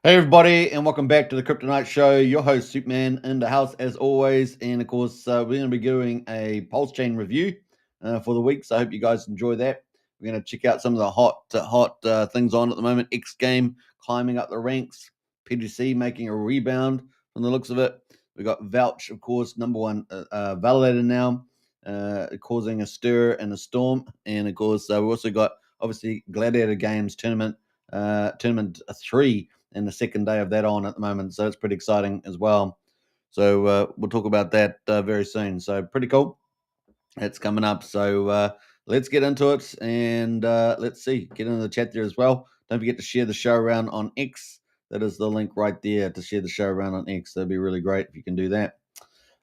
Hey everybody, and welcome back to the Crypto Night Show. Your host Superman in the house as always, and of course we're going to be doing a PulseChain review for the week. So I hope you guys enjoy that. We're going to check out some of the hot things on at the moment. XGame climbing up the ranks, pTGC making a rebound from the looks of it. We got Vouch, of course, number one validator now, causing a stir and a storm, and of course we also got obviously Gladiator Games tournament 3 and the second day of that on at the moment. So it's pretty exciting as well. So we'll talk about that very soon. So pretty cool. It's coming up. So let's get into it and let's see. Get into the chat there as well. Don't forget to share the show around on X. That is the link right there to share the show around on X. That'd be really great if you can do that.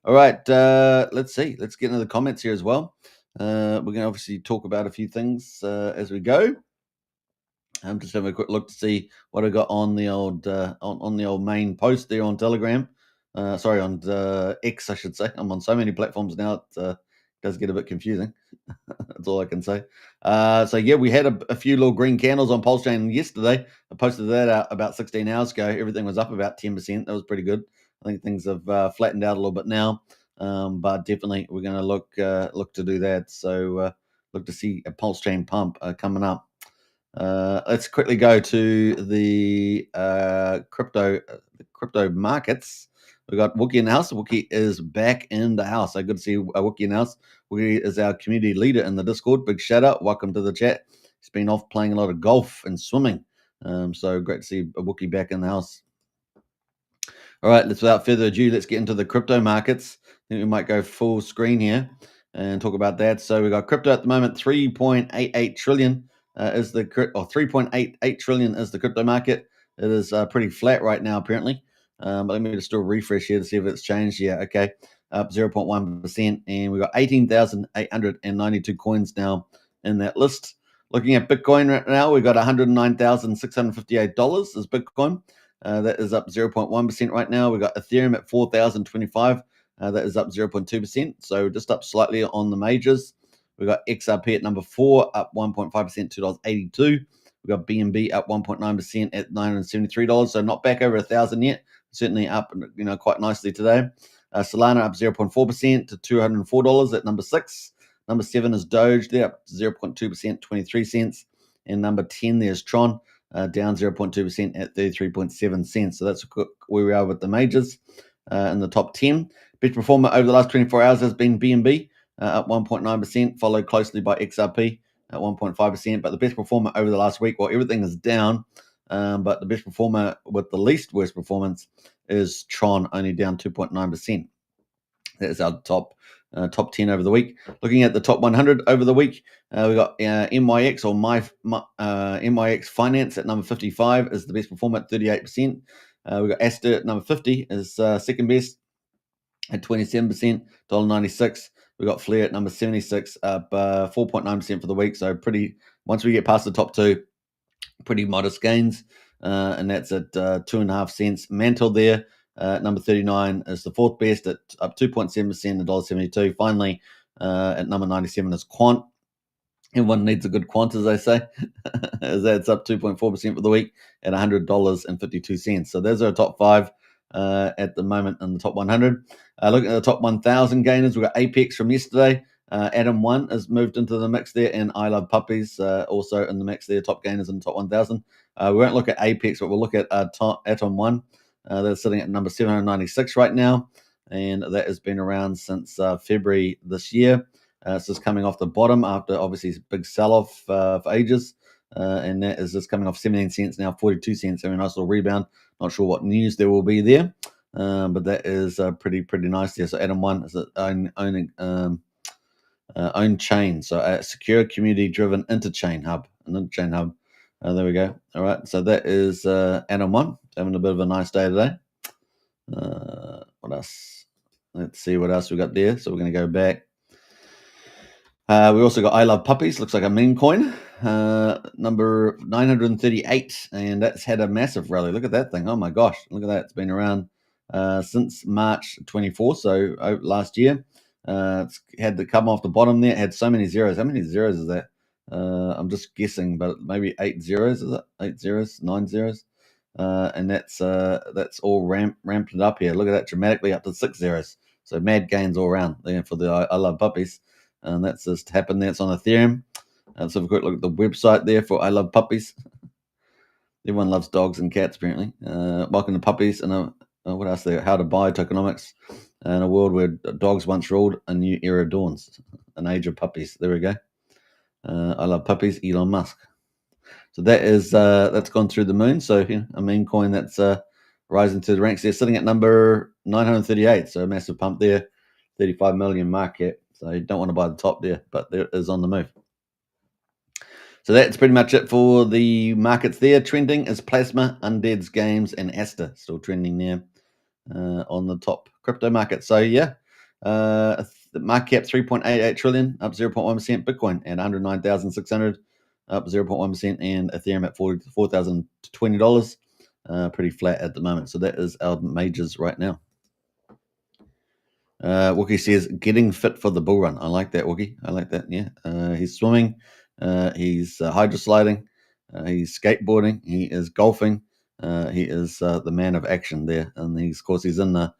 All right. Let's see. Let's get into the comments here as well. We're going to obviously talk about a few things as we go. I'm just having a quick look to see what I got on the old on the old main post there on Telegram. Sorry, on X, I should say. I'm on so many platforms now; it does get a bit confusing. That's all I can say. So yeah, we had a few little green candles on PulseChain yesterday. I posted that out about 16 hours ago. Everything was up about 10%. That was pretty good. I think things have flattened out a little bit now, but definitely we're going to look to do that. So look to see a PulseChain pump coming up. Let's quickly go to the crypto markets. We got Wookie in the house. Wookie is back in the house. So good to see Wookie in the house. Wookie is our community leader in the Discord. Big shout out. Welcome to the chat. He's been off playing a lot of golf and swimming. So great to see Wookie back in the house. All right, without further ado, let's get into the crypto markets. I think we might go full screen here and talk about that. So we got crypto at the moment, 3.88 trillion is the 3.88 trillion is the crypto market. It is pretty flat right now, apparently. But let me just do a refresh here to see if it's changed. Yeah, okay, up 0.1%, and we got 18,892 coins now in that list. Looking at Bitcoin right now, we got $109,658 is Bitcoin. That is up 0.1% right now. We've got Ethereum at 4,025. That is up 0.2%. So just up slightly on the majors. We've got XRP at number 4, up 1.5%, $2.82. We've got BNB up 1.9% at $973. So not back over 1,000 yet. Certainly up, quite nicely today. Solana up 0.4% to $204 at number 6. Number 7 is Doge. They're up 0.2%, 23 cents. And number 10, there's Tron. Down 0.2% at 33.7 cents. So that's where we are with the majors in the top 10. Best performer over the last 24 hours has been BNB, up 1.9%, followed closely by XRP at 1.5%. But the best performer over the last week, well, everything is down, but the best performer with the least worst performance is Tron, only down 2.9%. That is our top 10 over the week. Looking at the top 100 over the week, we got MYX or MYX Finance at number 55 is the best performer at 38%. We got Aster at number 50 is second best at 27%, $1.96. We got Flair at number 76, up 4.9% for the week. So pretty. Once we get past the top 2, pretty modest gains, and that's at 2.5 cents. Mantle there. Number 39 is the fourth best at up 2.7%, $1.72. Finally, at number 97 is Quant. Everyone needs a good quant, as they say. As that's up 2.4% for the week at $100.52. So there's our top 5 at the moment in the top 100. Looking at the top 1,000 gainers, we've got Apex from yesterday. Adam 1 has moved into the mix there, and I Love Puppies also in the mix there, top gainers in the top 1,000. We won't look at Apex, but we'll look at Atom 1. They're sitting at number 796 right now, and that has been around since February this year. So it's coming off the bottom after obviously big sell-off for ages, and that is just coming off 17 cents now, 42 cents. So a nice little rebound. Not sure what news there will be there, but that is pretty nice there. So Atom 1 is own chain, so a secure community-driven interchain hub, an interchain hub. There we go. All right, so that is Atom 1 having a bit of a nice day today. What else? Let's see what else we got there. So we're going to go back. We also got I Love Puppies. Looks like a meme coin, number 938, and that's had a massive rally. Look at that thing. Oh my gosh, look at that. It's been around since March 24, so last year. It's had to come off the bottom there. It had so many zeros. How many zeros is that? I'm just guessing, but maybe 8 zeros. Is it 8 zeros, 9 zeros? and that's all ramped it up here. Look at that, dramatically up to 6 zeros. So mad gains all around there for the I Love Puppies, and that's just happened. That's on Ethereum. So have a quick look at the website there for I Love Puppies. Everyone loves dogs and cats, apparently. Welcome to Puppies, and what else there? How to buy tokenomics in a world where dogs once ruled. A new era dawns. An age of puppies. There we go. I Love Puppies. Elon Musk. So that's gone through the moon. So a meme coin that's rising to the ranks. They're sitting at number 938. So a massive pump there. 35 million market. So you don't want to buy the top there, but there is on the move. So that's pretty much it for the markets there. Trending is Plasma, Undead's Games, and Asta. Still trending there on the top crypto market. So yeah, the market cap 3.88 trillion, up 0.1%. Bitcoin at 109,600, up 0.1%, and Ethereum at $4,020. Pretty flat at the moment. So that is our majors right now. Wookie says, getting fit for the bull run. I like that, Wookie. I like that. Yeah. He's swimming. He's hydrosliding. He's skateboarding. He is golfing. He is the man of action there, and of course he's in the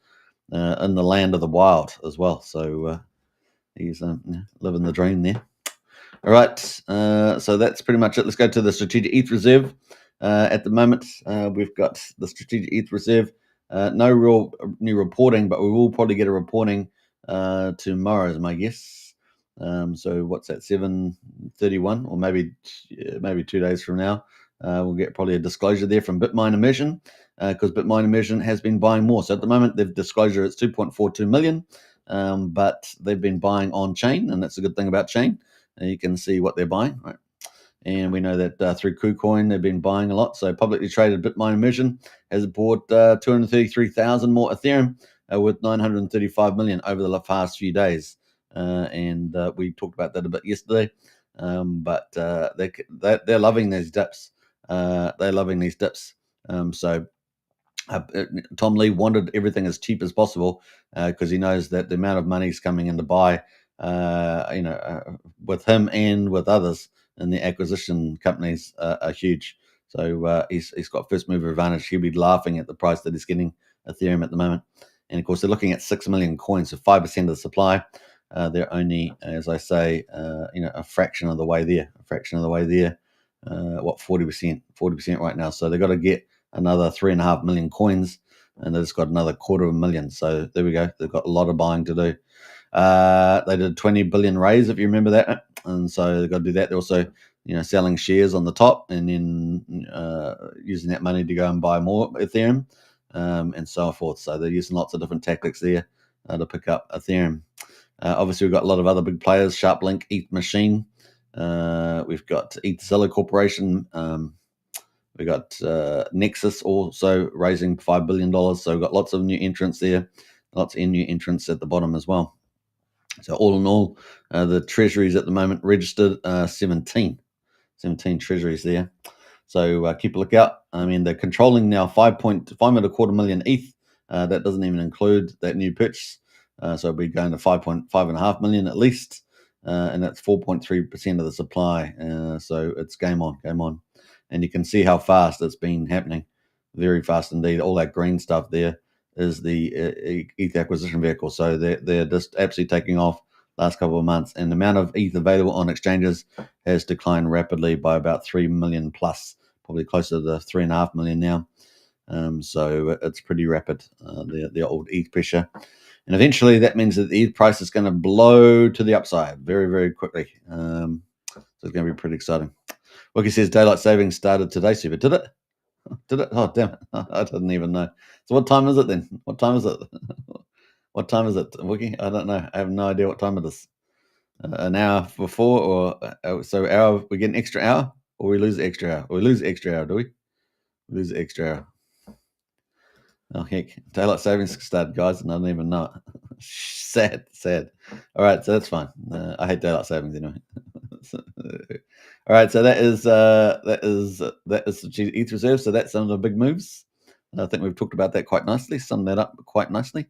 land of the wild as well. So he's living the dream there. All right. So that's pretty much it. Let's go to the Strategic ETH Reserve. At the moment, we've got the Strategic ETH Reserve. No real new reporting, but we will probably get a reporting tomorrow, is my guess. So what's that? 7:31, or maybe 2 days from now, we'll get probably a disclosure there from Bitmine Emission, because Bitmine Emission has been buying more. So at the moment, they've disclosure it's 2.42 million, but they've been buying on chain, and that's a good thing about chain. You can see what they're buying, right? And we know that through KuCoin, they've been buying a lot. So publicly traded Bitmine Emission has bought 233,000 more Ethereum with 935 million over the past few days. And we talked about that a bit yesterday. But they're loving these dips. They're loving these dips. So Tom Lee wanted everything as cheap as possible because he knows that the amount of money is coming in to buy, with him and with others in the acquisition companies are huge. So he's got first mover advantage. He'll be laughing at the price that he's getting Ethereum at the moment. And of course, they're looking at 6 million coins, so 5% of the supply. They're only, as I say, a fraction of the way there. What, 40%? 40% right now. So they've got to get another 3.5 million coins, and they've just got another 250,000. So there we go. They've got a lot of buying to do. They did 20 billion raise, if you remember that, and so they've got to do that. They're also, selling shares on the top, and then using that money to go and buy more Ethereum, and so forth. So they're using lots of different tactics there to pick up Ethereum. Obviously, we've got a lot of other big players: SharpLink, ETH Machine. We've got ETHZilla Corporation. We got Nexus also raising $5 billion. So we've got lots of new entrants there, lots of new entrants at the bottom as well. So all in all, the treasuries at the moment registered 17 treasuries there. So keep a lookout. I mean, they're controlling now 5.25 million ETH. That doesn't even include that new purchase. So we'll be going to 5.5 million at least. And that's 4.3% of the supply. So it's game on. And you can see how fast it's been happening. Very fast indeed. All that green stuff there is the ETH acquisition vehicle. So they're just absolutely taking off last couple of months. And the amount of ETH available on exchanges has declined rapidly by about 3 million plus, probably closer to 3.5 million now. So it's pretty rapid, the old ETH pressure. And eventually that means that the ETH price is going to blow to the upside very, very quickly. So it's going to be pretty exciting. Wookie says daylight savings started today, Super. Did it? Oh, damn it. I didn't even know. So what time is it then? What time is it? What time is it, Wookie? I don't know. I have no idea what time it is. An hour before, or so we get an extra hour, or we lose the extra hour? Or we lose the extra hour, do we? We lose the extra hour. Oh, heck. Daylight savings started, guys, and I didn't even know it. Sad. All right, so that's fine. I hate daylight savings anyway. All right, so that is the ETH reserve. So that's some of the big moves. I think we've talked about that quite nicely, summed that up quite nicely.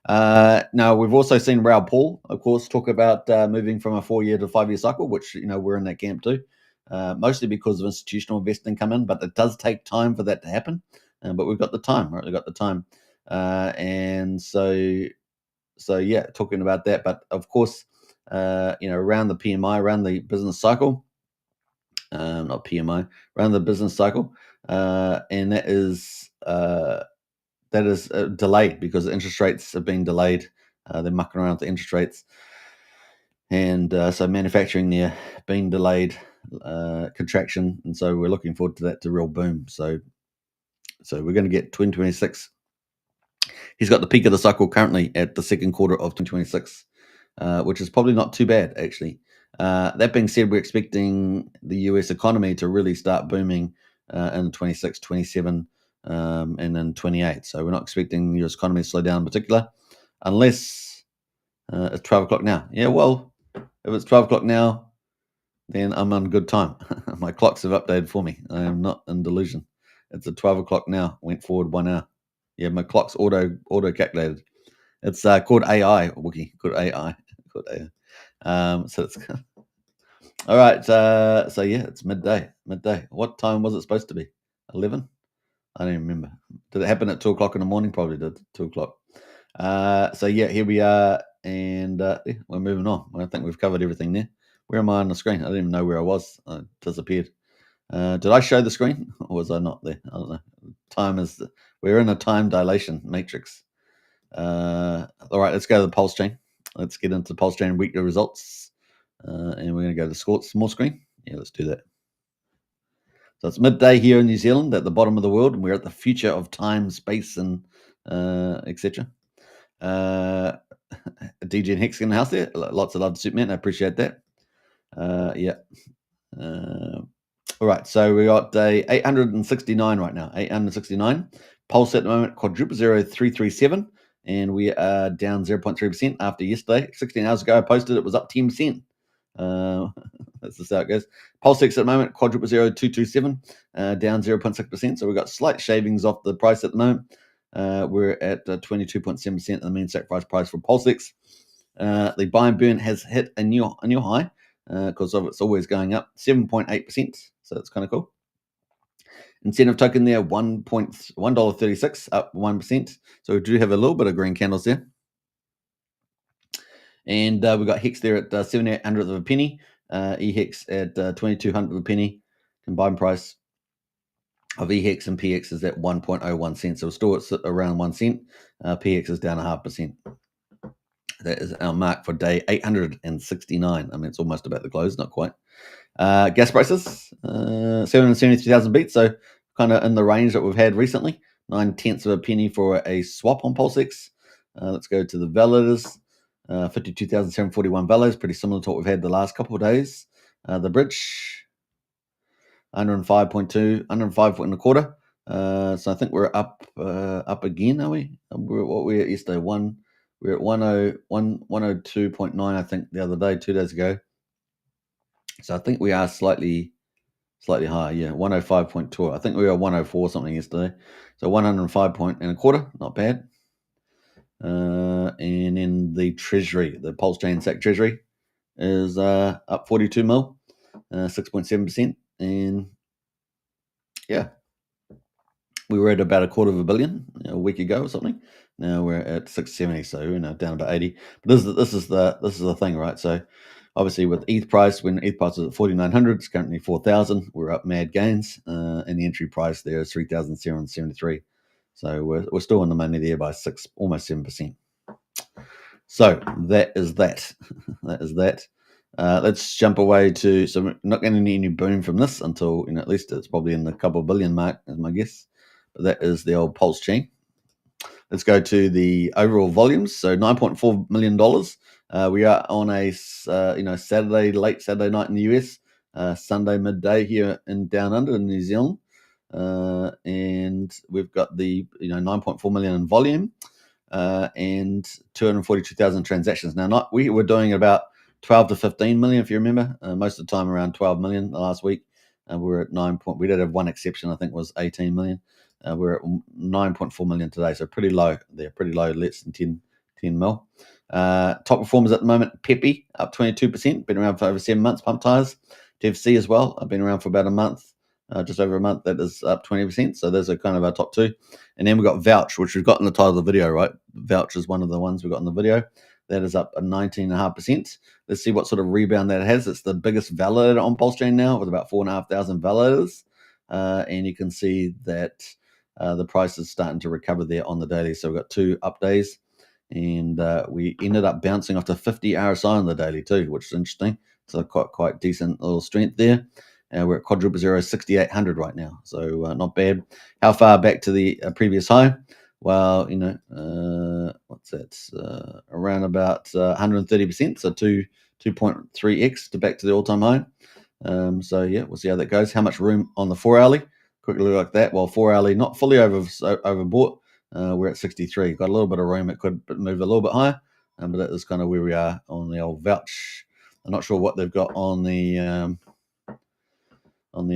Now we've also seen Raoul Pal, of course, talk about moving from a 4-year to 5-year cycle, which we're in that camp too. mostly because of institutional investing come in, but it does take time for that to happen. But we've got the time, right? We've got the time. And so yeah, talking about that. But of course, around the PMI, around the business cycle, not PMI, around the business cycle, and that is delayed because interest rates have been delayed. They're mucking around with the interest rates, and so manufacturing there being delayed, contraction, and so we're looking forward to that to real boom. So we're going to get 2026. He's got the peak of the cycle currently at the second quarter of 2026, which is probably not too bad, actually. That being said, we're expecting the US economy to really start booming in 26, 27, and then 28. So we're not expecting the US economy to slow down in particular, unless it's 12 o'clock now. Yeah, well, if it's 12 o'clock now, then I'm on good time. My clocks have updated for me. I am not in delusion. It's at 12 o'clock now. Went forward 1 hour. Yeah, my clock's auto calculated. It's called AI, Wookie. Called AI. Called AI. So it's all right. So yeah, it's midday. Midday. What time was it supposed to be? 11? I don't even remember. Did it happen at 2 o'clock in the morning? Probably did. 2 o'clock. So yeah, here we are, and yeah, we're moving on. I think we've covered everything there. Where am I on the screen? I didn't even know where I was. I disappeared. Did I show the screen, or was I not there? I don't know. We're in a time dilation matrix. All right, let's go to the PulseChain. Let's get into PulseChain weekly results, and we're going to go to the small screen. Yeah, let's do that. So it's midday here in New Zealand, at the bottom of the world, and we're at the future of time, space, and etc. DJ and Hex in the house there. Lots of love to Superman. I appreciate that. Yeah. All right, so we got day 869 right now. 869. Pulse at the moment, quadruple 0337, and we are down 0.3% after yesterday. 16 hours ago, I posted it was up 10%. That's just how it goes. Pulse X at the moment, quadruple 0227, down 0.6%. So we've got slight shavings off the price at the moment. We're at 22.7% of the mean sacrifice price for Pulse X. The buy and burn has hit a new high because of it's always going up, 7.8%. So that's kind of cool. Incentive token there, $1.36, up 1%. So we do have a little bit of green candles there. And we've got Hex there at 78 hundredth of a penny. EHEX at 2200 of a penny. Combined price of EHEX and PX is at 1.01 cents. So we're still at around 1 cent. PX is down 0.5%. That is our mark for day 869. I mean, it's almost about the close, not quite. Gas prices, 773,000 beats, so kind of in the range that we've had recently. 9/10 of a penny for a swap on PulseX. Let's go to the validators. 52,741 valos, pretty similar to what we've had the last couple of days. The bridge, 105.2, 105.25. So I think we're up again, are we? What were we at yesterday? We're at 102.9, I think, the other day, 2 days ago. So I think we are slightly higher, yeah, 105.2. I think we were 104 something yesterday. So 105.25, not bad. And then the treasury, the PulseChain SAC treasury is up 42 mil, 6.7%. And yeah, we were at about $250 million a week ago or something. Now we're at 670, so down about 80. But this is the thing, right? So obviously with ETH price, when ETH price is at 4,900, it's currently 4,000. We're up mad gains, and the entry price there is 3,773. So we're still in the money there by almost 7%. So that is that. That is that. Let's jump away to. So we're not going to need any boom from this until at least it's probably in the couple billion mark, is my guess. But that is the old PulseChain. Let's go to the overall volumes. So $9.4 million. We are on a Saturday, late Saturday night in the US, Sunday midday here in Down Under in New Zealand, and we've got the 9.4 million in volume and 242,000 transactions. Now, we were doing about 12 to 15 million, if you remember. Most of the time around 12 million the last week. We're at 9. We did have one exception, I think, was 18 million. We're at 9.4 million today, so pretty low. They're pretty low, less than 10 mil. Top performers at the moment, Peppy, up 22%, been around for over 7 months, Pump Tires. TFC as well. I've been around for about a month, just over a month. That is up 20%. So those are kind of our top two. And then we've got Vouch, which we've got in the title of the video, right? Vouch is one of the ones we've got in the video. That is up 19.5%. Let's see what sort of rebound that has. It's the biggest validator on PulseChain now with about 4,500 validators. And you can see that the price is starting to recover there on the daily. So we've got 2 up days. And we ended up bouncing off to 50 RSI on the daily too, which is interesting. So quite decent little strength there. We're at quadruple zero 6,800 right now, so not bad. How far back to the previous high? Well, what's that? Around about 130%, so 2.3x to back to the all-time high. So yeah, we'll see how that goes. How much room on the 4-hourly? Quickly look like that. Well, 4-hourly not fully overbought. We're at 63. Got a little bit of room. It could move a little bit higher, but that is kind of where we are on the old Vouch. I'm not sure what they've got on the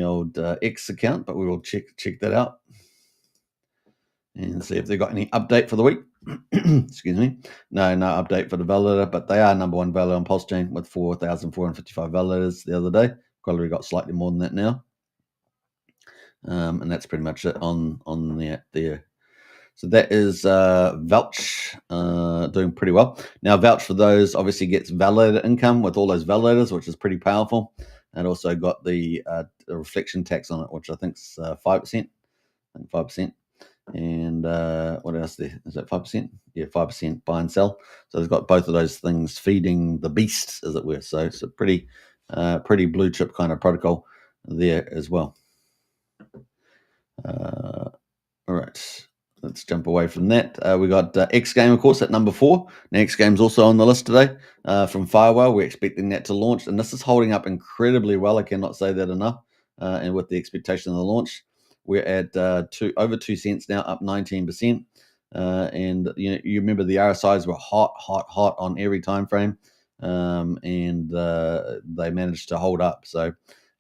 old X account, but we will check that out and see if they've got any update for the week. Excuse me. No update for the validator, but they are number one validator on PulseChain with 4,455 validators the other day. Probably got slightly more than that now. And that's pretty much it on the there. So that is Vouch doing pretty well. Now, Vouch for those obviously gets validator income with all those validators, which is pretty powerful. And also got the reflection tax on it, which I think is 5%. 5%. And what else there? Is that 5%? Yeah, 5% buy and sell. So it's got both of those things feeding the beast, as it were. So it's a pretty blue chip kind of protocol there as well. All right. Let's jump away from that. We got XGame, of course, at number 4. Now, XGame's also on the list today from Firewall. We're expecting that to launch, and this is holding up incredibly well. I cannot say that enough. And with the expectation of the launch, we're at over 2 cents now, up 19%. And you remember the RSIs were hot on every time frame, and they managed to hold up. So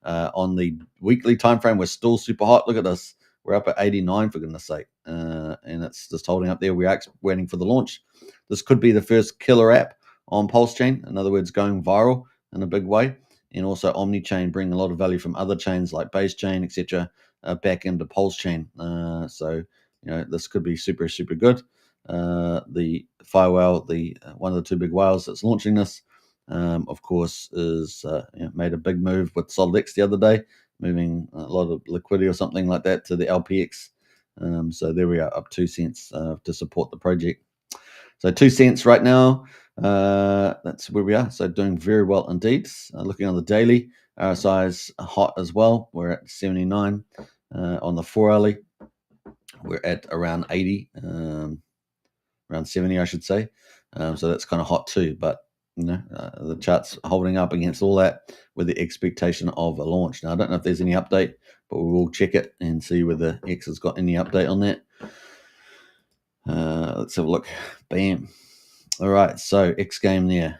on the weekly time frame, we're still super hot. Look at this. We're up at 89, for goodness sake. And it's just holding up there. We are waiting for the launch. This could be the first killer app on PulseChain. In other words, going viral in a big way. And also OmniChain bringing a lot of value from other chains like BaseChain, etc., back into PulseChain. So, this could be super, super good. The Firewall, one of the 2 big whales that's launching this, of course, is made a big move with SolidX the other day, moving a lot of liquidity or something like that to the LPX. So there we are, up 2 cents to support the project. So 2 cents right now. That's where we are. So doing very well indeed. Looking on the daily, RSI is hot as well. We're at 79. On the 4-hourly, we're at around 80, around 70, I should say. So that's kind of hot too. But the chart's holding up against all that with the expectation of a launch. Now, I don't know if there's any update, but we will check it and see whether X has got any update on that. Let's have a look. Bam. All right, so XGame there.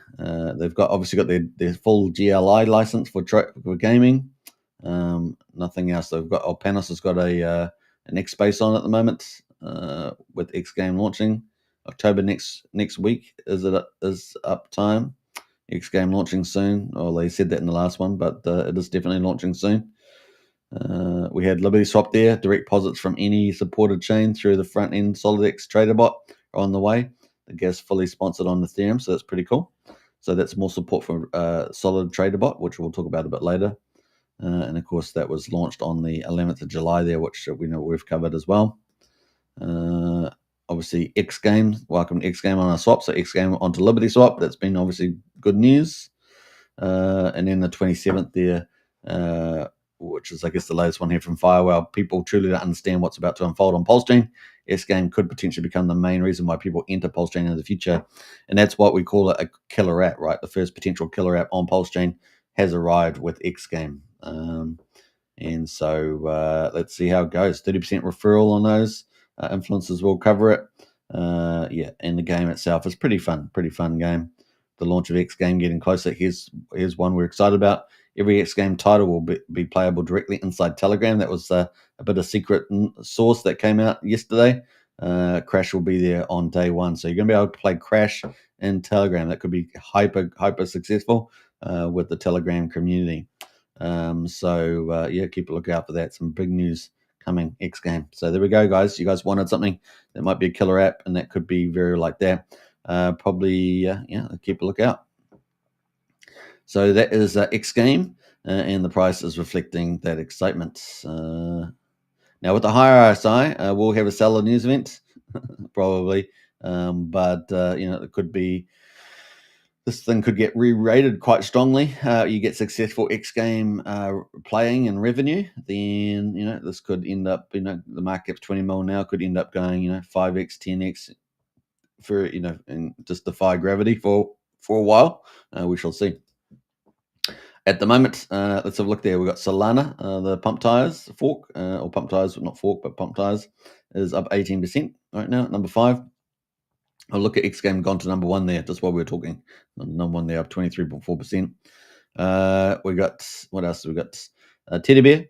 They've obviously got their full GLI license for gaming. Nothing else. They've got Panos has got an X space on at the moment with XGame launching. October next week is up time. XGame launching soon. Well, they said that in the last one, but it is definitely launching soon. We had Liberty Swap there, direct deposits from any supported chain through the front end SolidX trader bot are on the way. The gas fully sponsored on Ethereum, so that's pretty cool. So that's more support for Solid Trader bot, which we'll talk about a bit later. And of course, that was launched on the 11th of July there, which we know we've covered as well. Obviously, XGame, welcome to XGame on our swap. So XGame onto Liberty Swap, that's been obviously good news. And then the 27th there, which is, I guess, the latest one here from Firewall. People truly don't understand what's about to unfold on PulseChain. XGame could potentially become the main reason why people enter PulseChain in the future. And that's what we call a killer app, right? The first potential killer app on PulseChain has arrived with XGame. And so let's see how it goes. 30% referral on those. Influencers will cover it. And the game itself is pretty fun game. The launch of XGame getting closer. Here's one we're excited about. Every XGame title will be playable directly inside Telegram. That was a bit of secret source that came out yesterday. Crash will be there on day 1. So you're going to be able to play Crash in Telegram. That could be hyper successful with the Telegram community. Yeah, keep a lookout for that. Some big news coming XGame. So there we go, guys. You guys wanted something that might be a killer app, and that could be very like that. Keep a lookout. So that is XGame, and the price is reflecting that excitement. Now with the higher RSI, we'll have a seller news event probably, it could be. This thing could get re-rated quite strongly. You get successful XGame playing and revenue, then this could end up. The market's 20 mil now, could end up going 5x, 10x for and just defy gravity for a while. We shall see. At the moment, let's have a look there. We've got Solana, the pump tires fork, or pump tires, not fork, but pump tires is up 18% right now, number 5. I'll look at XGame gone to number 1 there, just while we were talking. Number 1 there, up 23.4%. We got, what else? We got Teddy Bear,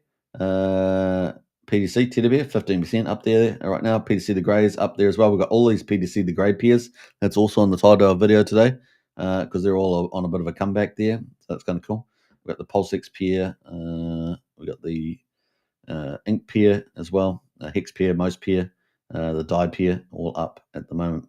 PTC Teddy Bear, 15% up there right now. PTC the Greys up there as well. We've got all these PTC the Grey peers. That's also on the title of our video today, because they're all on a bit of a comeback there. So that's kind of cool. We've got the PulseX peer. We've got the Ink peer as well. Hex peer, Most peer, the Die peer, all up at the moment.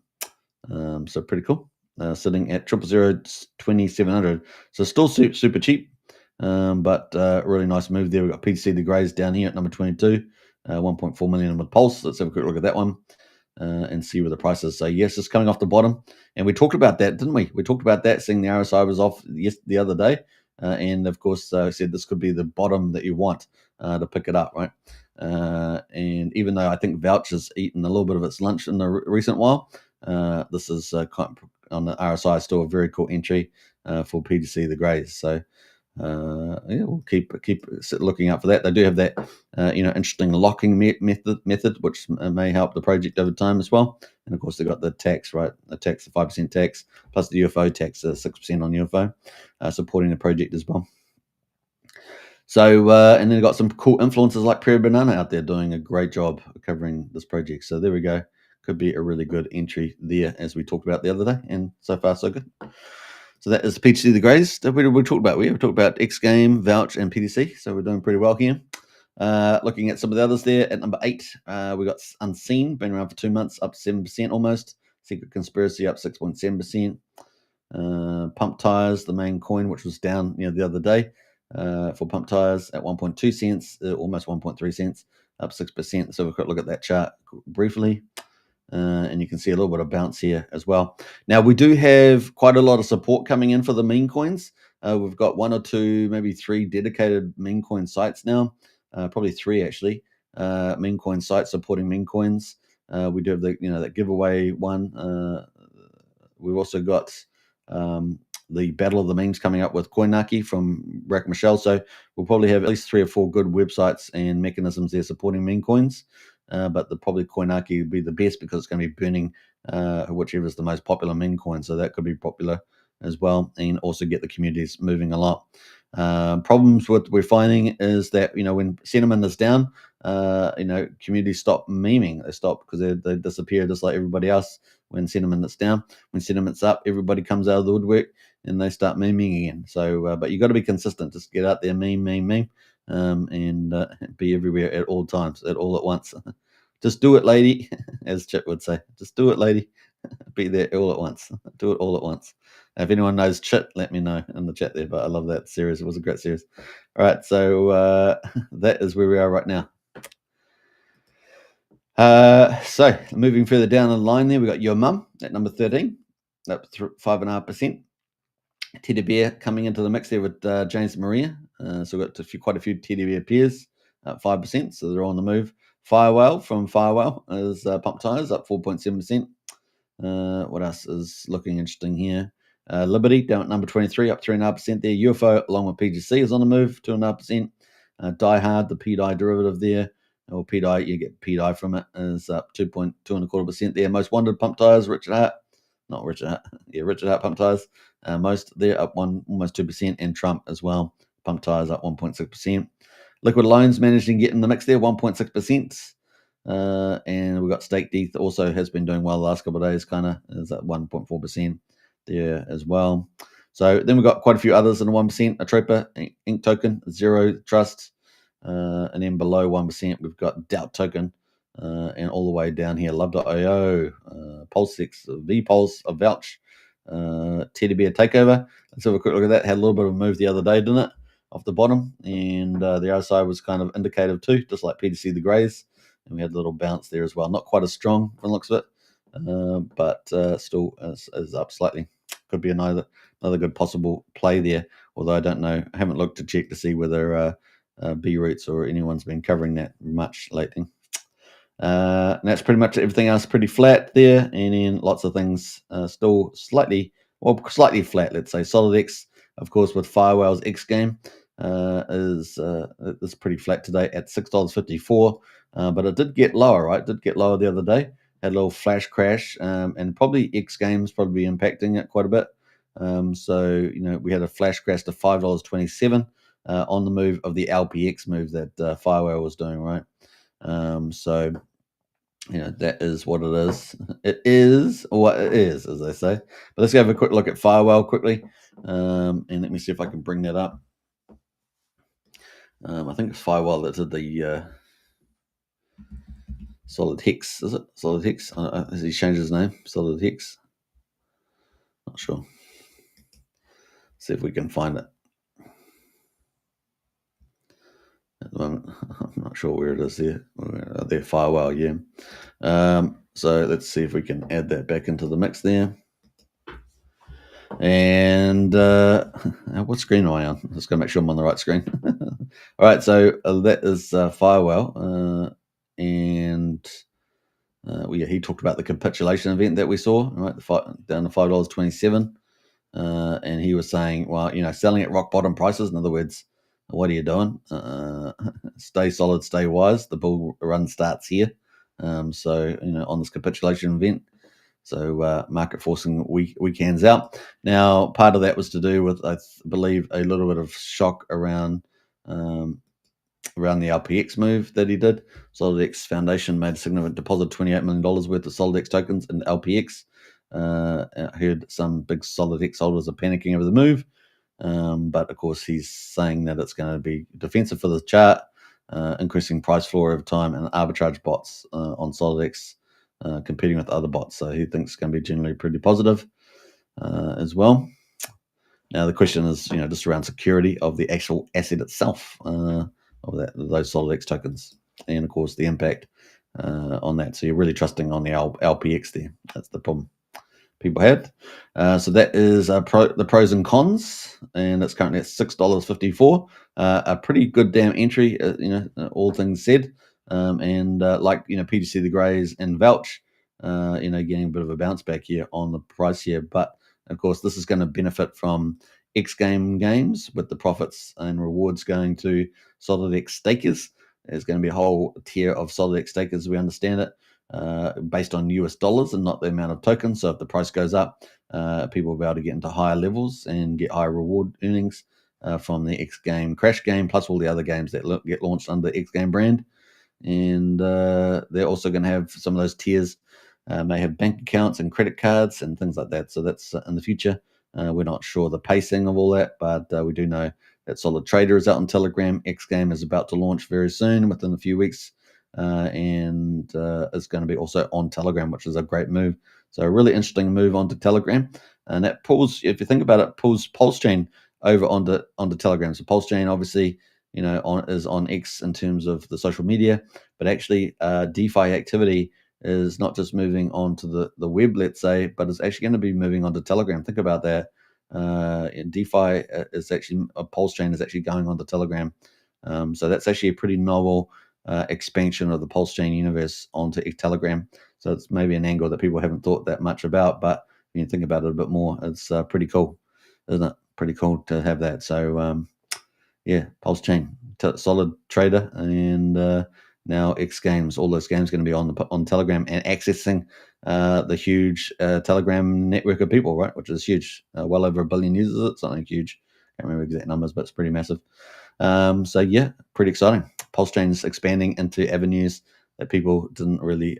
So pretty cool. Sitting at 0002700. So still super cheap, but really nice move there. We've got PTC the Greys down here at number 22, 1.4 million with Pulse. Let's have a quick look at that one and see where the price is. So yes, it's coming off the bottom, and we talked about that, didn't we? We talked about that, seeing the RSI was off the other day, and of course said this could be the bottom that you want to pick it up, right? And even though I think Vouch has eaten a little bit of its lunch in the recent while, this is on the RSI still a very cool entry for PTC the Greys. So we'll keep looking out for that. They do have that interesting locking method, which may help the project over time as well. And of course, they've got the tax, right? The 5% tax plus the UFO tax, 6% on UFO, supporting the project as well. So, and then they've got some cool influencers like Prairie Banana out there doing a great job covering this project. So there we go. Could be a really good entry there, as we talked about the other day, and so far so good. So that is PTC the Greys that we talked about. We talked about XGame, Vouch, and PTC. So we're doing pretty well here. Looking at some of the others there, at number 8, we got Unseen, been around for 2 months, up 7% almost. Secret Conspiracy up 6.7%. Pump Tires, the main coin, which was down the other day for Pump Tires at 1.2 cents, almost 1.3 cents, up 6%. So we'll quick look at that chart briefly. And you can see a little bit of bounce here as well. Now, we do have quite a lot of support coming in for the meme coins. We've got 1 or 2, maybe 3 dedicated meme coin sites now, probably 3 actually, meme coin sites supporting meme coins. We do have that giveaway one. We've also got the Battle of the Memes coming up with Coinaki from Rack Michelle. So we'll probably have at least 3 or 4 good websites and mechanisms there supporting meme coins. But probably Coinaki would be the best, because it's going to be burning whichever is the most popular meme coin. So that could be popular as well, and also get the communities moving a lot. Problems with we're finding is that when sentiment is down, communities stop memeing. They stop because they disappear just like everybody else when sentiment is down. When sentiment's up, everybody comes out of the woodwork and they start memeing again. So, but you got to be consistent. Just get out there, meme, and be everywhere at all times, all at once. Just do it, lady, as Chip would say. Just do it, lady. Be there all at once. Do it all at once. If anyone knows Chip, let me know in the chat there. But I love that series. It was a great series. All right, so that is where we are right now. So moving further down the line there, we got Your Mum at number 13, up 5.5%. Teddy Bear coming into the mix there with James Maria. So we've got quite a few Teddy Bear peers, up 5%, so they're on the move. Firewhale from Firewhale is Pump Tires, up 4.7%. What else is looking interesting here? Liberty down at number 23, up 3.5% there. UFO along with PGC is on the move, 2.5%. Die Hard, the PDI derivative there, or PDI, you get PDI from it, is up 2.25% there. Most Wanted Pump Tires, Richard Hart Pump Tires, most there up almost 2%, and Trump as well, Pump Tires up 1.6%. Liquid Loans managed to get in the mix there, 1.6%. And we've got Stake Death also has been doing well the last couple of days, kind of is at 1.4% there as well. So then we've got quite a few others in the 1%, Atropa, Ink Token, Zero Trust, and then below 1%, we've got Doubt Token, and all the way down here, Love.io, PulseX, VPulse, a Vouch, Teddy Bear Takeover. Let's have a quick look at that. Had a little bit of a move the other day, didn't it? Off the bottom, and the RSI was kind of indicative too, just like PTC the Greys, and we had a little bounce there as well. Not quite as strong from the looks of it, but still is up slightly. Could be another good possible play there, although I don't know. I haven't looked to check to see whether B Roots or anyone's been covering that much lately. And that's pretty much everything else pretty flat there, and then lots of things still slightly flat, let's say. SolidX, of course, with Firewall's XGame is pretty flat today at $6.54, but it did get lower, right? It did get lower the other day. Had a little flash crash, and probably XGame's probably impacting it quite a bit. So we had a flash crash to $5.27 on the move of the LPX move that Firewall was doing, right? So that is what it is. It is what it is, as they say. But let's go have a quick look at Firewall quickly, and let me see if I can bring that up. I think it's Firewall that did the Solid Hex. Is it Solid Hex? Has he changed his name? Solid Hex. Not sure. See if we can find it. At the moment, I'm not sure where it is there. There, Firewall, yeah. So let's see if we can add that back into the mix there. And what screen am I on? Just going to make sure I'm on the right screen. All right, so that is Firewall. And he talked about the capitulation event that we saw, right? Down to $5.27. And he was saying, well, selling at rock bottom prices. In other words, what are you doing? Stay solid, stay wise. The bull run starts here. So, on this capitulation event. So market forcing weekends out. Now, part of that was to do with, I believe, a little bit of shock around the LPX move that he did. SolidX Foundation made a significant deposit, $28 million worth of SolidX tokens in LPX. I heard some big SolidX holders are panicking over the move. But of course, he's saying that it's going to be defensive for the chart, increasing price floor over time, and arbitrage bots on SolidX competing with other bots. So he thinks it's going to be generally pretty positive as well. Now the question is, just around security of the actual asset itself, of those SolidX tokens, and of course the impact on that. So you're really trusting on the LPX there. That's the problem people had. So that is the pros and cons, and it's currently at $6.54. A pretty good damn entry, all things said. And like PTC the Greys and Vouch, getting a bit of a bounce back here on the price here. But of course, this is going to benefit from XGame games with the profits and rewards going to SolidX stakers. There's going to be a whole tier of SolidX stakers, as we understand it, based on US dollars and not the amount of tokens. So if the price goes up, people will be able to get into higher levels and get higher reward earnings from the XGame Crash game, plus all the other games that get launched under the XGame brand. And they're also going to have some of those tiers may have bank accounts and credit cards and things like that. So that's in the future. We're not sure the pacing of all that, but we do know that Solid Trader is out on Telegram. XGame is about to launch very soon, within a few weeks. And it's going to be also on Telegram, which is a great move. So a really interesting move onto Telegram. And that pulls, if you think about it, pulls PulseChain over onto Telegram. So PulseChain obviously, is on X in terms of the social media, but actually DeFi activity is not just moving onto the web, let's say, but it's actually going to be moving onto Telegram. Think about that. DeFi is actually, PulseChain is actually going onto Telegram. So that's actually a pretty novel expansion of the PulseChain universe onto Telegram. So it's maybe an angle that people haven't thought that much about, but when you think about it a bit more, it's pretty cool, isn't it? Pretty cool to have that. So PulseChain, Solid Trader, and now X Games. All those games going to be on Telegram and accessing the huge Telegram network of people, right? Which is huge. Well over 1 billion users. It's something huge. Can't remember exact numbers, but it's pretty massive. So pretty exciting. PulseChain's expanding into avenues that people didn't really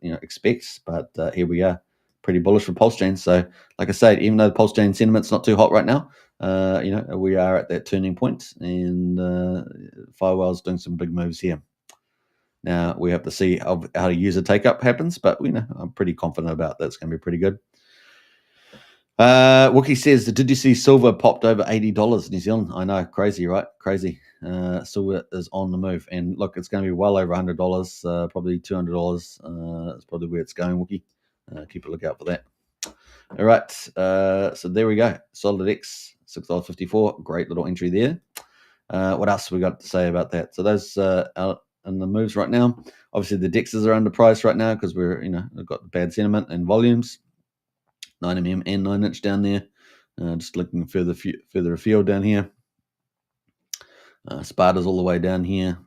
expect, but here we are. pretty bullish for PulseChain. So, like I said, even though the PulseChain sentiment's not too hot right now, we are at that turning point, and Firewell's doing some big moves here. Now we have to see how the user take up happens, but I'm pretty confident about that. It's going to be pretty good. Wookie says, did you see silver popped over $80 New Zealand? I know, crazy, right? Crazy. Silver is on the move, and look, it's going to be well over $100, probably $200. That's probably where it's going, Wookie. Keep a lookout for that. All right, so there we go. Solid X, $6.54. Great little entry there. What else we got to say about that? So those out in the moves right now. Obviously, the DEXs are underpriced right now because we've got bad sentiment and volumes. 9mm and 9-inch down there. Just looking further afield down here. Sparta's all the way down here.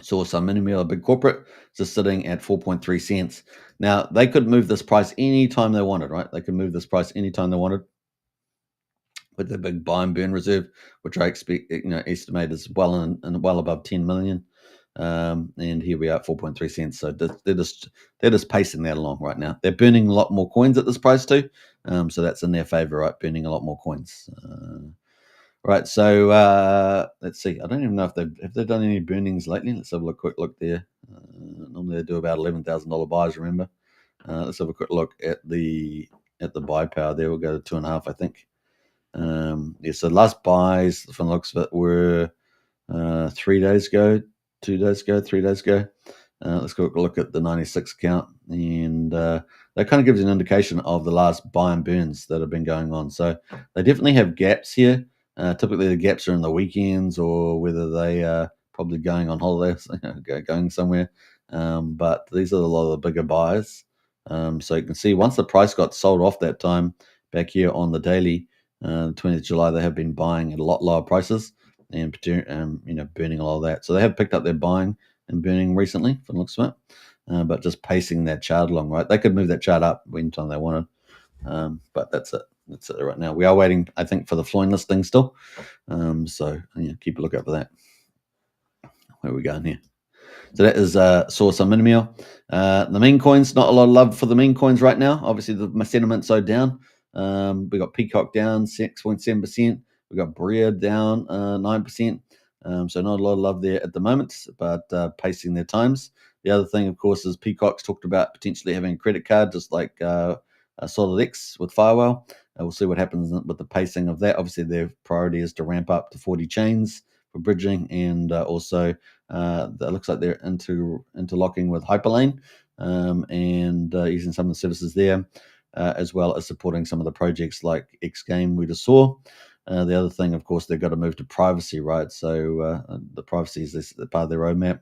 Saw some mini-meal, a big corporate, just sitting at 4.3 cents. Now, they could move this price anytime they wanted, right? They could move this price anytime they wanted with the big buy and burn reserve, which I expect, estimate is well above 10 million. And here we are at 4.3 cents. So they're just pacing that along right now. They're burning a lot more coins at this price too. So that's in their favor, right? Burning a lot more coins. Right. So let's see. I don't even know if they've done any burnings lately. Let's have a quick look there. Normally they do about $11,000 buys. Remember. Let's have a quick look at the buy power there. We'll go to 2.5, I think. So last buys from the looks of it were 3 days ago, 2 days ago, 3 days ago. Let's go look at the 96 count, and that kind of gives you an indication of the last buy and burns that have been going on. So they definitely have gaps here. Typically the gaps are in the weekends, or whether they are probably going on holidays, going somewhere. But these are a lot of the bigger buys. So you can see once the price got sold off that time back here on the daily, 20th of July, they have been buying at a lot lower prices and burning a lot of that. So they have picked up their buying and burning recently, from the looks of it, but just pacing that chart along, right? They could move that chart up anytime they wanted, but that's it. That's it right now. We are waiting, I think, for the Floyd listing still. So keep a lookout for that. Where are we going here? So that is Source on Minimio. The meme coins, not a lot of love for the meme coins right now. Obviously, the sentiment's so down. We got Peacock down 6.7%. We got Bria down 9%. So not a lot of love there at the moment, but pacing their times. The other thing, of course, is Peacock's talked about potentially having a credit card, just like Solid X with Firewell. We'll see what happens with the pacing of that. Obviously, their priority is to ramp up to 40 chains for bridging, and also it looks like they're interlocking with Hyperlane and using some of the services there, as well as supporting some of the projects like XGame we just saw. The other thing, of course, they've got to move to privacy, right? So the privacy is part of their roadmap.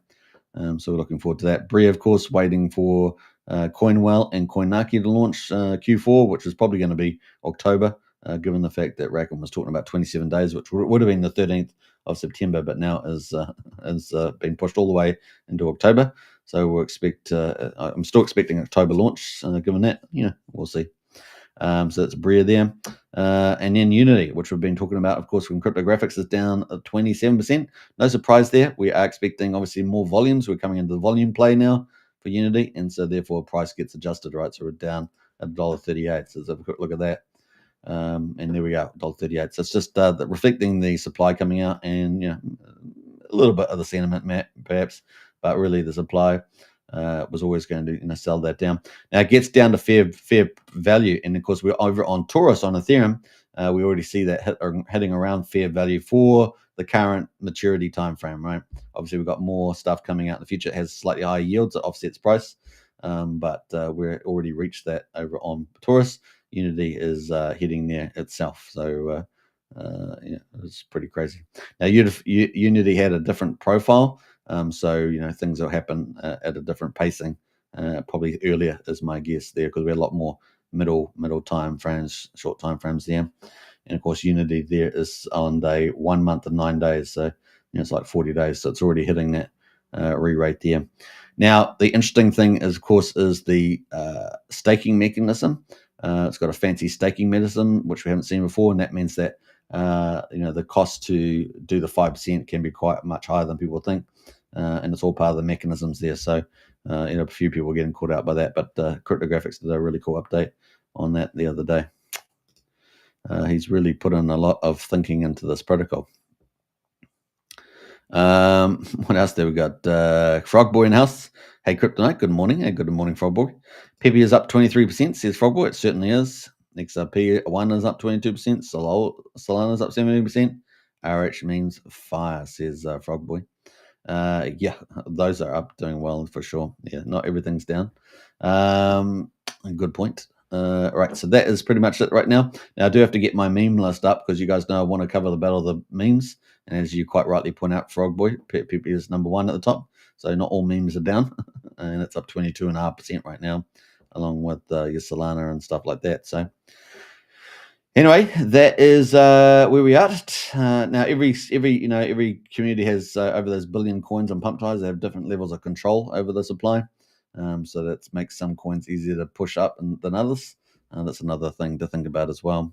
So we're looking forward to that. Bria, of course, waiting for Coinwell and Coinaki to launch Q4, which is probably going to be October, given the fact that Rackham was talking about 27 days, which would have been the 13th of September, but now is been pushed all the way into October. So we'll expect. I'm still expecting October launch. Given that, we'll see. So that's Bria there. And then Unity, which we've been talking about, of course, when cryptographics is down 27%. No surprise there. We are expecting, obviously, more volumes. We're coming into the volume play now for Unity, and so therefore price gets adjusted, right? So we're down at $1.38. So let's have a quick look at that. And there we go, $1.38. So it's just reflecting the supply coming out, and a little bit of the sentiment, perhaps, but really the supply was always going to sell that down. Now it gets down to fair value, and of course we're over on Taurus on Ethereum. We already see that heading around fair value for the current maturity time frame, right? Obviously we've got more stuff coming out in the future. It has slightly higher yields, it offsets price, but we're already reached that over on Taurus. Unity is hitting there itself, so it's pretty crazy. Now Unity had a different profile. So things will happen at a different pacing, probably earlier is my guess there, because we had a lot more middle time frames, short time frames there, and of course Unity there is on day 1 month and 9 days, so it's like 40 days, so it's already hitting that re-rate there. Now the interesting thing is, of course, is the staking mechanism. It's got a fancy staking mechanism which we haven't seen before, and that means that the cost to do the 5% can be quite much higher than people think. And it's all part of the mechanisms there. So A few people getting caught out by that, but Cryptographics did a really cool update on that the other day. He's really put in a lot of thinking into this protocol. What else there we got? Frogboy in house. Hey, Kryptonite, good morning. Hey, good morning, Frogboy. Pepe is up 23%, says Frogboy. It certainly is. XRP1 is up 22%. Solana's up 17%. RH means fire, says Frogboy. Yeah, those are up, doing well for sure. Yeah, not everything's down. Good point. Right, so that is pretty much it right now. Now I do have to get my meme list up because you guys know I want to cover the battle of the memes. And as you quite rightly point out, Frogboy, PP is number 1 at the top. So not all memes are down. And it's up 22.5% right now, along with your Solana and stuff like that. So anyway, that is where we are. Now every community has over those billion coins on pump ties. They have different levels of control over the supply. So that makes some coins easier to push up than others. That's another thing to think about as well.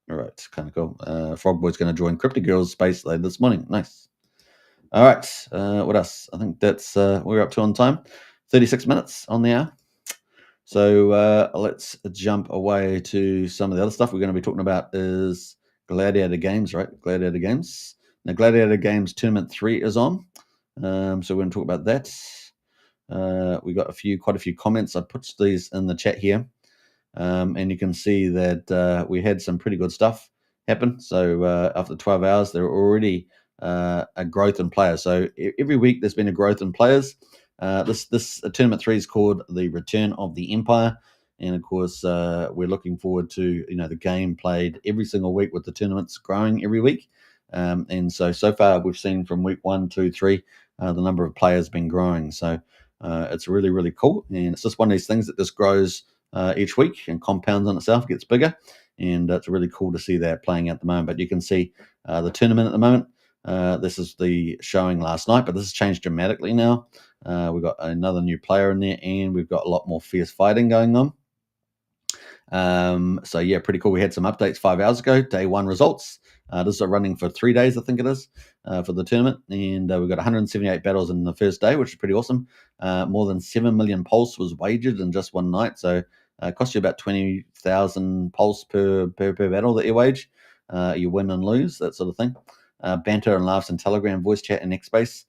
All right, kind of cool. Frogboy's going to join Crypto Girls space later this morning. Nice. All right, what else? I think that's we're up to on time. 36 minutes on the hour. So let's jump away to some of the other stuff we're going to be talking about is Gladiator Games, right? Gladiator Games. Now, Gladiator Games Tournament 3 is on. So we're going to talk about that. We got quite a few comments. I put these in the chat here. And you can see that we had some pretty good stuff happen. So after 12 hours, there were already a growth in players. So every week there's been a growth in players. This tournament 3 is called the Return of the Empire, and of course we're looking forward to the game played every single week with the tournaments growing every week. And so far we've seen from week 1, 2, 3 the number of players been growing. So it's really, really cool, and it's just one of these things that just grows each week and compounds on itself, gets bigger, and it's really cool to see that playing out at the moment. But you can see the tournament at the moment. This is the showing last night, but this has changed dramatically now. We've got another new player in there, and we've got a lot more fierce fighting going on. So yeah, pretty cool. We had some updates 5 hours ago. Day 1 results. This is running for 3 days, I think it is, for the tournament, and we've got 178 battles in the first day, which is pretty awesome. More than 7 million pulse was wagered in just one night, so it costs you about 20,000 pulse per battle that you wage. You win and lose, that sort of thing. Banter and laughs and Telegram, voice chat, and X-Space.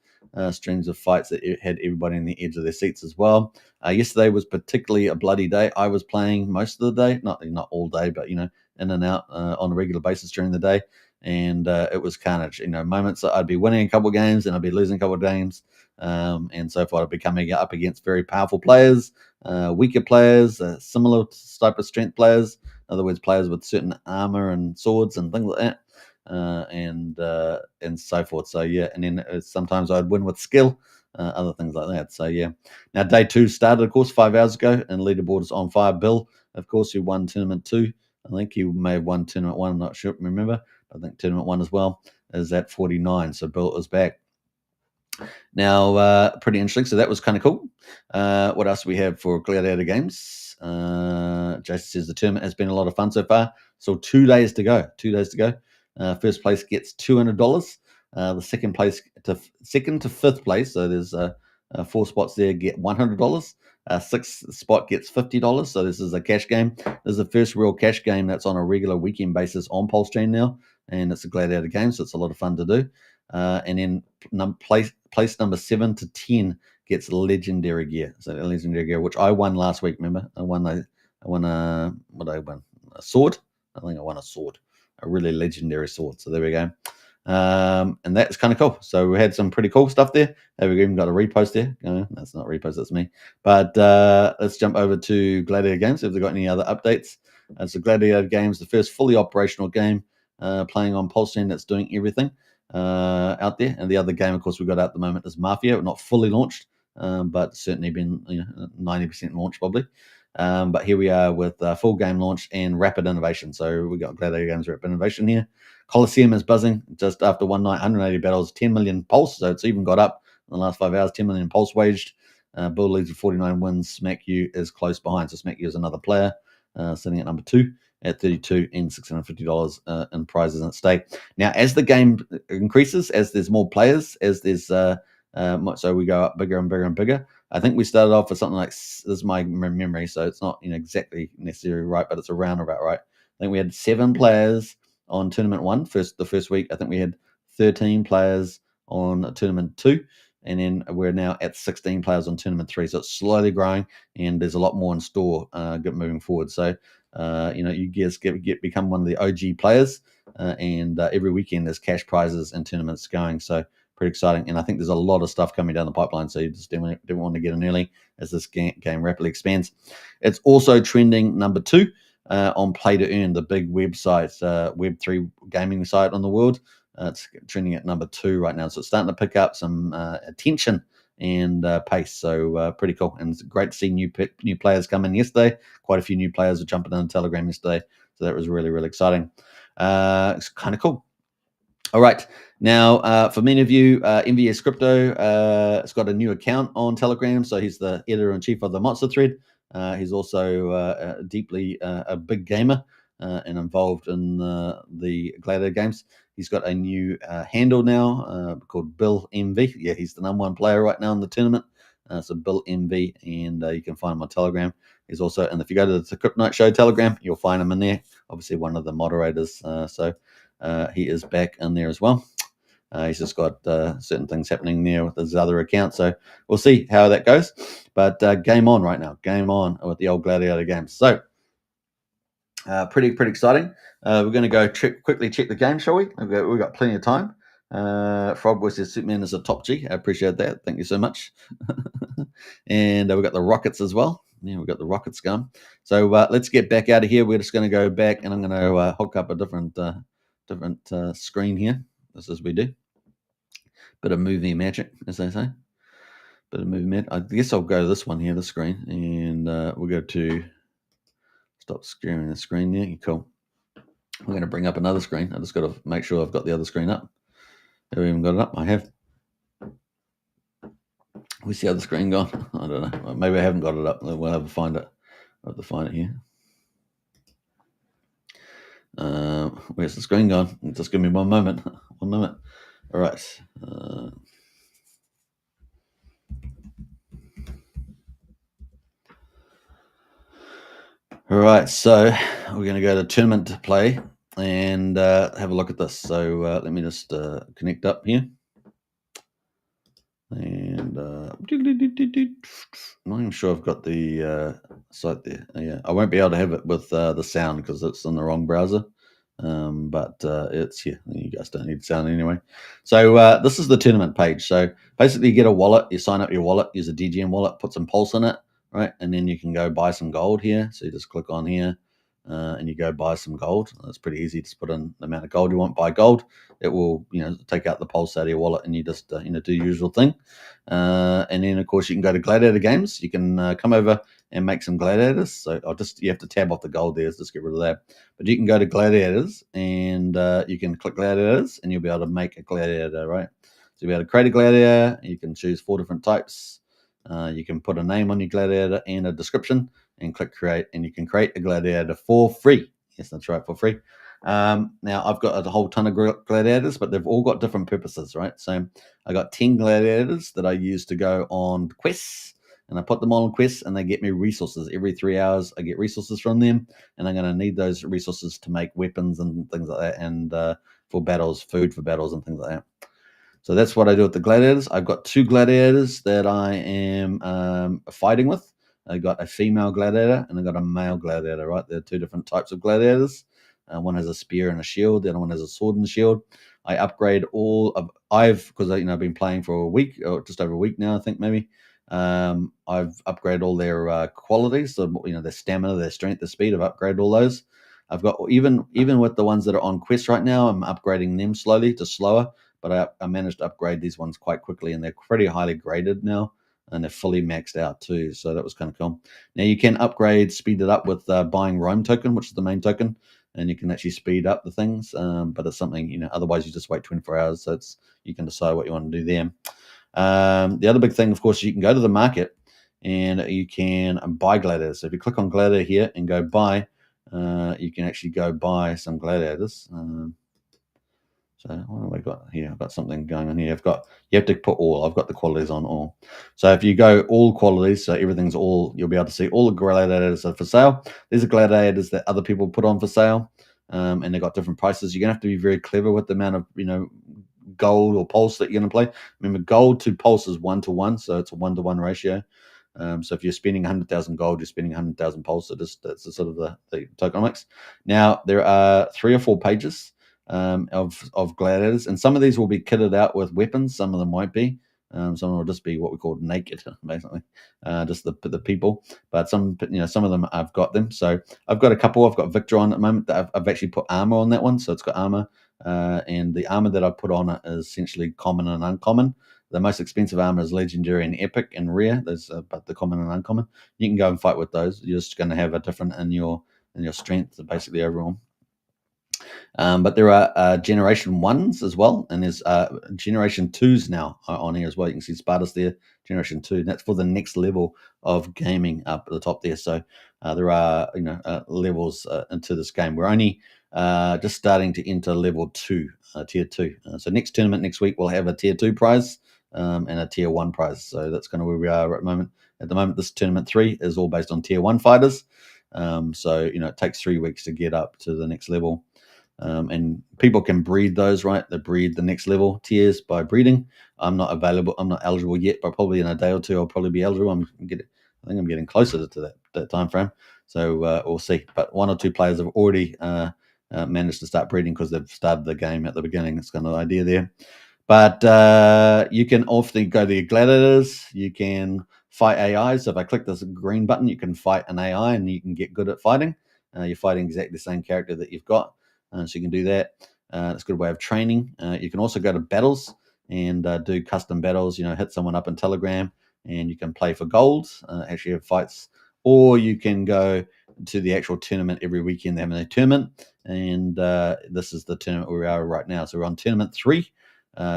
Streams of fights that had everybody on the edge of their seats as well. Yesterday was particularly a bloody day. I was playing most of the day, not all day, but in and out on a regular basis during the day, and it was carnage. Moments that I'd be winning a couple of games and I'd be losing a couple of games, and so forth. I'd be coming up against very powerful players, weaker players, similar type of strength players. In other words, players with certain armor and swords and things like that. And so forth. So yeah, and then sometimes I'd win with skill, other things like that. So yeah. Now day 2 started, of course, 5 hours ago, and leaderboard is on fire. Bill, of course, who won tournament 2. I think he may have won tournament 1. I'm not sure. Remember, I think tournament 1 as well is at 49. So Bill is back. Now, pretty interesting. So that was kind of cool. What else do we have for Gladiator Games? Jason says the tournament has been a lot of fun so far. So 2 days to go. 2 days to go. First place gets $200. The second to fifth place, so there's 4 spots there, get $100. Sixth spot gets $50. So this is a cash game. This is the first real cash game that's on a regular weekend basis on PulseChain now, and it's a Gladiator game, so it's a lot of fun to do. And then place number 7 to 10 gets legendary gear. So legendary gear, which I won last week. Remember, I won a sword. I think I won a sword. A really legendary sword. So there we go. And that's kind of cool. So we had some pretty cool stuff there. We've even got a repost there. That's not repost, that's me. But let's jump over to Gladiator Games. If they've got any other updates. So Gladiator Games, the first fully operational game playing on PulseChain that's doing everything out there. And the other game, of course, we've got out at the moment is Mafia. Not fully launched, but certainly been 90% launched probably. But here we are with full game launch and rapid innovation. So we got Gladiator Games rapid innovation here. Coliseum is buzzing just after one night, 180 battles, 10 million pulse. So it's even got up in the last 5 hours, 10 million pulse waged. Bill leads with 49 wins. Smack U is close behind. So Smack U is another player sitting at number 2 at 32 and $650 in prizes at stake. Now, as the game increases, as there's more players, as there's So we go up bigger and bigger and bigger. I think we started off with something like, this is my memory, so it's not exactly necessarily right, but it's around about right. I think we had 7 players on tournament 1 the first week. I think we had 13 players on tournament 2, and then we're now at 16 players on tournament 3. So it's slowly growing, and there's a lot more in store moving forward. So you guys become one of the OG players, and every weekend there's cash prizes and tournaments going. So pretty exciting, and I think there's a lot of stuff coming down the pipeline. So you just didn't want to get in early as this game rapidly expands. It's also trending number 2 on Play to Earn, the big website, Web3 gaming site on the world. It's trending at number 2 right now, so it's starting to pick up some attention and pace. So pretty cool, and it's great to see new players come in yesterday. Quite a few new players were jumping in Telegram yesterday, so that was really, really exciting. It's kind of cool. All right, now for many of you, MVS Crypto has got a new account on Telegram, so he's the editor-in-chief of the Monster thread. He's also deeply a big gamer and involved in the Gladiator games. He's got a new handle now called Bill MV. Yeah, he's the number 1 player right now in the tournament. So Bill MV, and you can find him on Telegram. He's also, and if you go to the Crypto Night Show Telegram, you'll find him in there. Obviously, one of the moderators. He is back in there as well. He's just got certain things happening there with his other account, so we'll see how that goes. But game on right now. Game on with the old Gladiator games. So pretty exciting. We're going to go quickly check the game, shall we? We've got plenty of time. Frogboy says Superman is a top G. I appreciate that. Thank you so much. And we've got the Rockets as well. Yeah, we've got the Rockets going. So let's get back out of here. We're just going to go back, and I'm going to hook up a different screen here, just as we do. Bit of movie magic, as they say. Bit of movie magic. I guess I'll go to this one here, the screen, and we'll go to stop sharing the screen there. Cool. I'm going to bring up another screen. I just got to make sure I've got the other screen up. Have we even got it up? I have. Where's the other screen gone? I don't know. Maybe I haven't got it up. We'll have to find it. I'll have to find it here. Where's the screen gone? Just give me one moment. 1 minute. All right. All right. So we're going to go to tournament to play and have a look at this. So let me just connect up here. And I'm not even sure I've got the site there. Yeah, I won't be able to have it with the sound because it's in the wrong browser. But it's here. You guys don't need sound anyway. So this is the tournament page. So basically, you get a wallet, you sign up your wallet, use a DGM wallet, put some Pulse in it, right? And then you can go buy some gold here. So you just click on here. And you go buy some gold. It's pretty easy. Just put in the amount of gold you want. Buy gold. It will, take out the Pulse out of your wallet, and you just, do the usual thing. And then, of course, you can go to Gladiator games. You can come over and make some Gladiators. So you have to tab off the gold there. Just get rid of that. But you can go to Gladiators, and you can click Gladiators, and you'll be able to make a Gladiator, right? So you'll be able to create a Gladiator. You can choose 4 different types. You can put a name on your Gladiator and a description, and click create, and you can create a Gladiator for free. Yes, that's right, for free. Now I've got a whole ton of Gladiators, but they've all got different purposes, right? So I got 10 Gladiators that I use to go on quests, and I put them all on quests, and they get me resources. Every 3 hours I get resources from them, and I'm going to need those resources to make weapons and things like that, and for battles, food for battles and things like that. So that's what I do with the Gladiators. I've got 2 Gladiators that I am fighting with. I got a female Gladiator and I got a male Gladiator, right? There are 2 different types of Gladiators. One has a spear and a shield. The other one has a sword and a shield. I upgrade all of, because I've been playing for a week, or just over a week now, I think maybe. I've upgraded all their qualities. So, their stamina, their strength, their speed. I've upgraded all those. I've got, even with the ones that are on quest right now, I'm upgrading them slowly to slower. But I managed to upgrade these ones quite quickly, and they're pretty highly graded now, and they're fully maxed out too. So that was kind of cool. Now you can speed it up with buying Rome token, which is the main token, and you can actually speed up the things. But it's something, otherwise you just wait 24 hours. So you can decide what you want to do there. The other big thing, of course, you can go to the market and you can buy Gladiators. So if you click on Gladiator here and go buy, you can actually go buy some Gladiators. So what have I got here? I've got something going on here. You have to put all. I've got the qualities on all. So if you go all qualities, so everything's all, you'll be able to see all the gladiators are for sale. These are gladiators that other people put on for sale, and they've got different prices. You're gonna have to be very clever with the amount of gold or pulse that you're gonna play. Remember, gold to pulse is 1-to-1, so it's a 1-to-1 ratio. So if you're spending 100,000 gold, you're spending 100,000 pulse. So that's the sort of the tokenomics. Now there are 3 or 4 pages of gladiators, and some of these will be kitted out with weapons. Some of them won't be. Some of them will just be what we call naked, basically, just the people. But some of them I've got them. So I've got a couple. I've got Victor on at the moment. That I've actually put armor on that one, so it's got armor. And the armor that I put on it is essentially common and uncommon. The most expensive armor is legendary and epic and rare. There's but the common and uncommon. You can go and fight with those. You're just going to have a different in your strength, basically overall. But there are generation 1s as well, and there's generation 2s now on here as well. You can see Spartus there, generation 2. And that's for the next level of gaming up at the top there. So there are levels into this game. We're only just starting to enter level 2, tier 2. So next tournament next week we'll have a tier 2 prize and a tier 1 prize. So that's kind of where we are at the moment. At the moment, this tournament 3 is all based on tier 1 fighters. So it takes 3 weeks to get up to the next level. And people can breed those, right? They breed the next level tiers by breeding. I'm not eligible yet, but probably in a day or two I'll probably be eligible. I think I'm getting closer to that time frame. So we'll see. But 1 or 2 players have already managed to start breeding because they've started the game at the beginning. That's kind of the idea there. But you can often go to your gladiators. You can fight AI. So if I click this green button, you can fight an AI and you can get good at fighting. You're fighting exactly the same character that you've got. So you can do that. It's a good way of training. You can also go to battles and do custom battles. Hit someone up in Telegram and you can play for gold, actually have fights. Or you can go to the actual tournament every weekend. They're having a tournament. And this is the tournament where we are right now. So we're on tournament 3.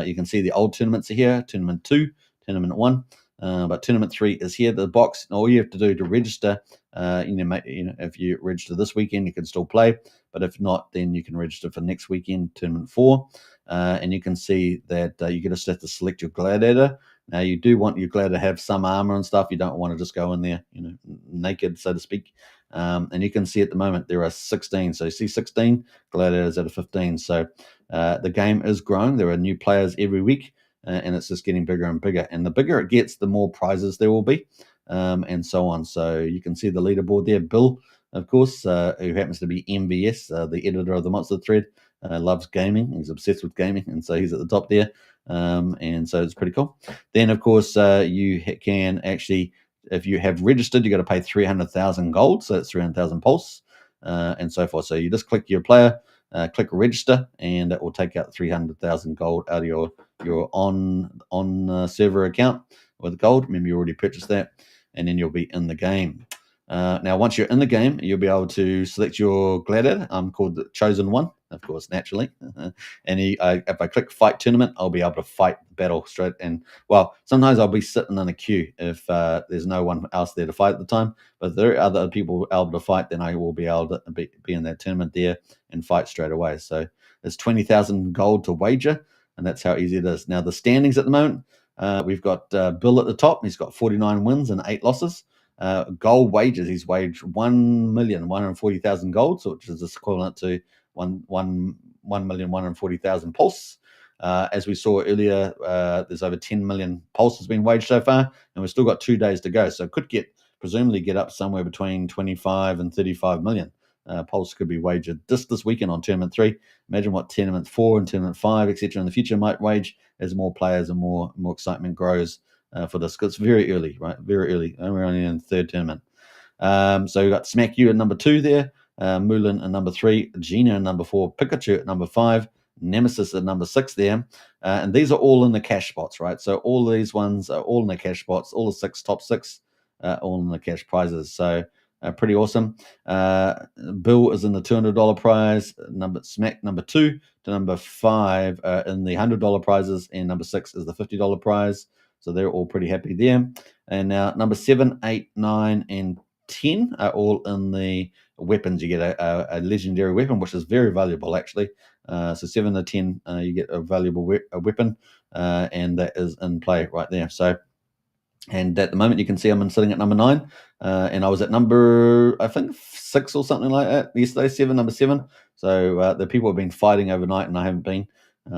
You can see the old tournaments are here, tournament 2, tournament 1. But tournament 3 is here, the box. And all you have to do to register, if you register this weekend, you can still play. But if not, then you can register for next weekend, tournament 4. And you can see that you just have to select your gladiator. Now, you do want your gladiator to have some armor and stuff. You don't want to just go in there, naked, so to speak. And you can see at the moment there are 16. So you see 16 gladiators out of 15. So the game is growing. There are new players every week, and it's just getting bigger and bigger. And the bigger it gets, the more prizes there will be, and so on. So you can see the leaderboard there. Bill, of course, who happens to be MBS, the editor of the Monster Thread, loves gaming. He's obsessed with gaming, and so he's at the top there. And so it's pretty cool. Then, of course, you can actually, if you have registered, you got to pay 300,000 gold, so it's 300,000 pulse, and so forth. So you just click your player, click register, and it will take out 300,000 gold out of your on server account with gold. Remember, you already purchased that, and then you'll be in the game. Now, once you're in the game, you'll be able to select your gladiator. I'm called the Chosen One, of course, naturally. And if I click Fight Tournament, I'll be able to fight the battle straight. And, well, sometimes I'll be sitting in a queue if there's no one else there to fight at the time. But if there are other people able to fight, then I will be able to be in that tournament there and fight straight away. So there's 20,000 gold to wager, and that's how easy it is. Now, the standings at the moment, we've got Bill at the top. He's got 49 wins and 8 losses. Gold wages, he's waged 1,140,000 gold, so which is equivalent to 1,140,000 pulse. As we saw earlier, there's over 10 million pulse has been waged so far, and we've still got 2 days to go. So it could presumably get up somewhere between 25 and 35 million. Pulse could be wagered just this weekend on tournament 3. Imagine what tournament 4 and tournament 5, etc., in the future might wage as more players and more excitement grows for this. Because it's very early, right? Very early. We're only in the 3rd tournament. So we've got Smack You at number 2 there, Mulan at number 3, Gina at number 4, Pikachu at number 5, Nemesis at number 6 there. And these are all in the cash spots, right? So all these ones are all in the cash spots, all the top 6 all in the cash prizes. So pretty awesome. Bill is in the $200 prize. Smack number 2 to number 5 in the $100 prizes, and number 6 is the $50 prize. So they're all pretty happy there. And now number 7, 8, 9, and 10 are all in the weapons. You get a legendary weapon, which is very valuable actually. So 7 to 10, you get a valuable weapon, and that is in play right there. So, and at the moment you can see I'm sitting at number 9, and I was at number, I think, 6 or something like that yesterday, number 7. So the people have been fighting overnight and I haven't been,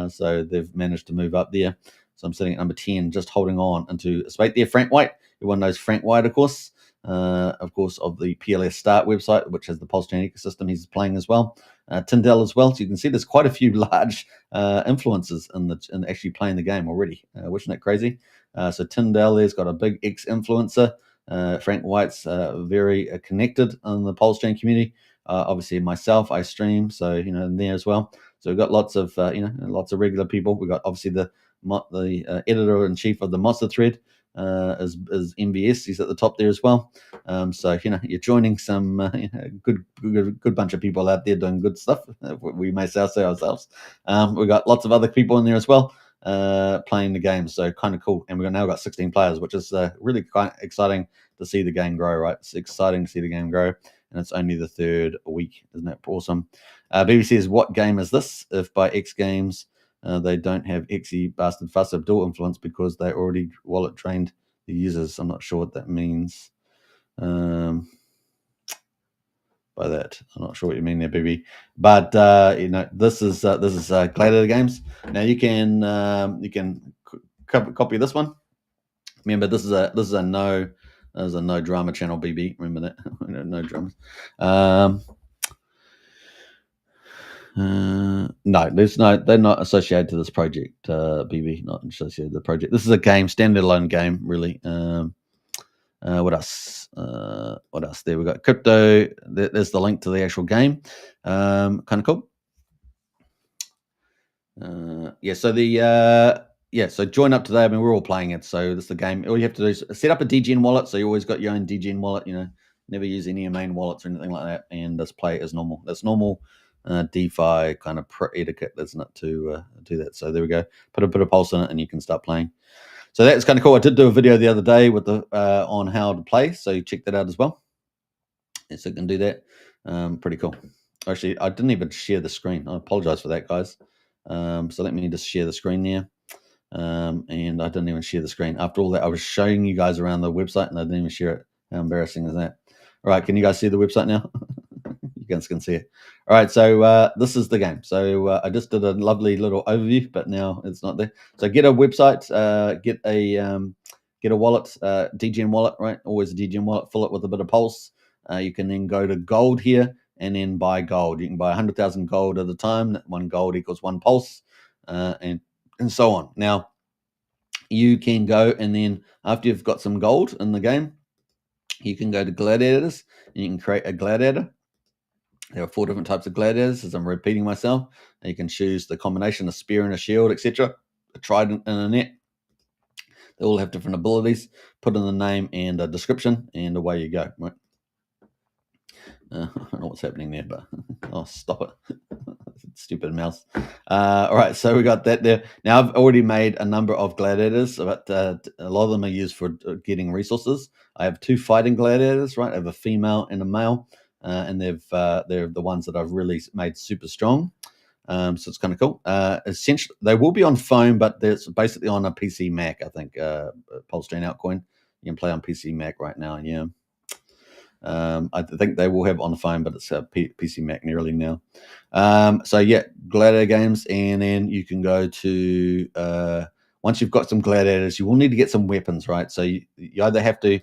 so they've managed to move up there. So I'm sitting at number 10, just holding on into a spate there. Frank White, everyone knows Frank White, of course, of the PLS Start website, which has the PulseChain ecosystem. He's playing as well. Tyndall as well. So you can see there's quite a few large influences in actually playing the game already. Isn't that crazy? So Tyndall there's got a big ex-influencer. Frank White's very connected in the PulseChain community. Obviously myself, I stream, so in there as well. So we've got lots of lots of regular people. We've got obviously the editor in chief of the Monster Thread, is MBS. He's at the top there as well. So you're joining some good bunch of people out there doing good stuff. We may say ourselves. We've got lots of other people in there as well, playing the game. So kind of cool. And we've now got 16 players, which is really quite exciting to see the game grow. Right, it's exciting to see the game grow, and it's only the 3rd week. Isn't that awesome? BBC says, what game is this? If by XGames they don't have XE bastard fuss of dual influence because they already wallet trained the users. I'm not sure what that means. By that, I'm not sure what you mean there, BB. But this is Gladiator games. Now you can copy this one. Remember, this is a no drama channel, BB. Remember that. No dramas. No, they're not associated to this project, BB, not associated to the project. This is a game, standalone game, really. What else? There we got crypto. There's the link to the actual game. Kind of cool. So join up today. I mean, we're all playing it, so this is the game. All you have to do is set up a DGen wallet, so you always got your own DGen wallet. Never use any of your main wallets or anything like that, and just play as normal. That's normal DeFi kind of etiquette, isn't it, to do that? So there we go. Put a pulse in it, and you can start playing. So that's kind of cool. I did do a video the other day with on how to play, so check that out as well. So you can do that. Pretty cool. Actually, I didn't even share the screen. I apologize for that, guys. So let me just share the screen there. And I didn't even share the screen. After all that, I was showing you guys around the website, and I didn't even share it. How embarrassing is that? All right, can you guys see the website now? You guys can see it. All right, so this is the game. So I just did a lovely little overview, but now it's not there. So get a website, get a wallet, DGen wallet, right? Always a DGen wallet. Fill it with a bit of pulse. You can then go to gold here and then buy gold. You can buy 100,000 gold at a time. 1 gold equals 1 pulse, and so on. Now, you can go, and then after you've got some gold in the game, you can go to gladiators, and you can create a gladiator. There are 4 different types of gladiators, as I'm repeating myself. And you can choose the combination, a spear and a shield, etc. A trident and a net. They all have different abilities. Put in the name and a description, and away you go. Right? I don't know what's happening there, but oh, stop it. Stupid mouse. All right, so we got that there. Now, I've already made a number of gladiators, but a lot of them are used for getting resources. I have 2 fighting gladiators, right? I have a female and a male, and they're the ones that I've really made super strong. So it's kind of cool. Essentially, they will be on phone, but it's basically on a PC Mac, I think. PulseChain Altcoin. You can play on PC Mac right now, yeah. I think they will have on the phone, but it's a PC Mac nearly now. So yeah, Gladiator games, and then you can go to once you've got some gladiators, you will need to get some weapons, right? So you either have to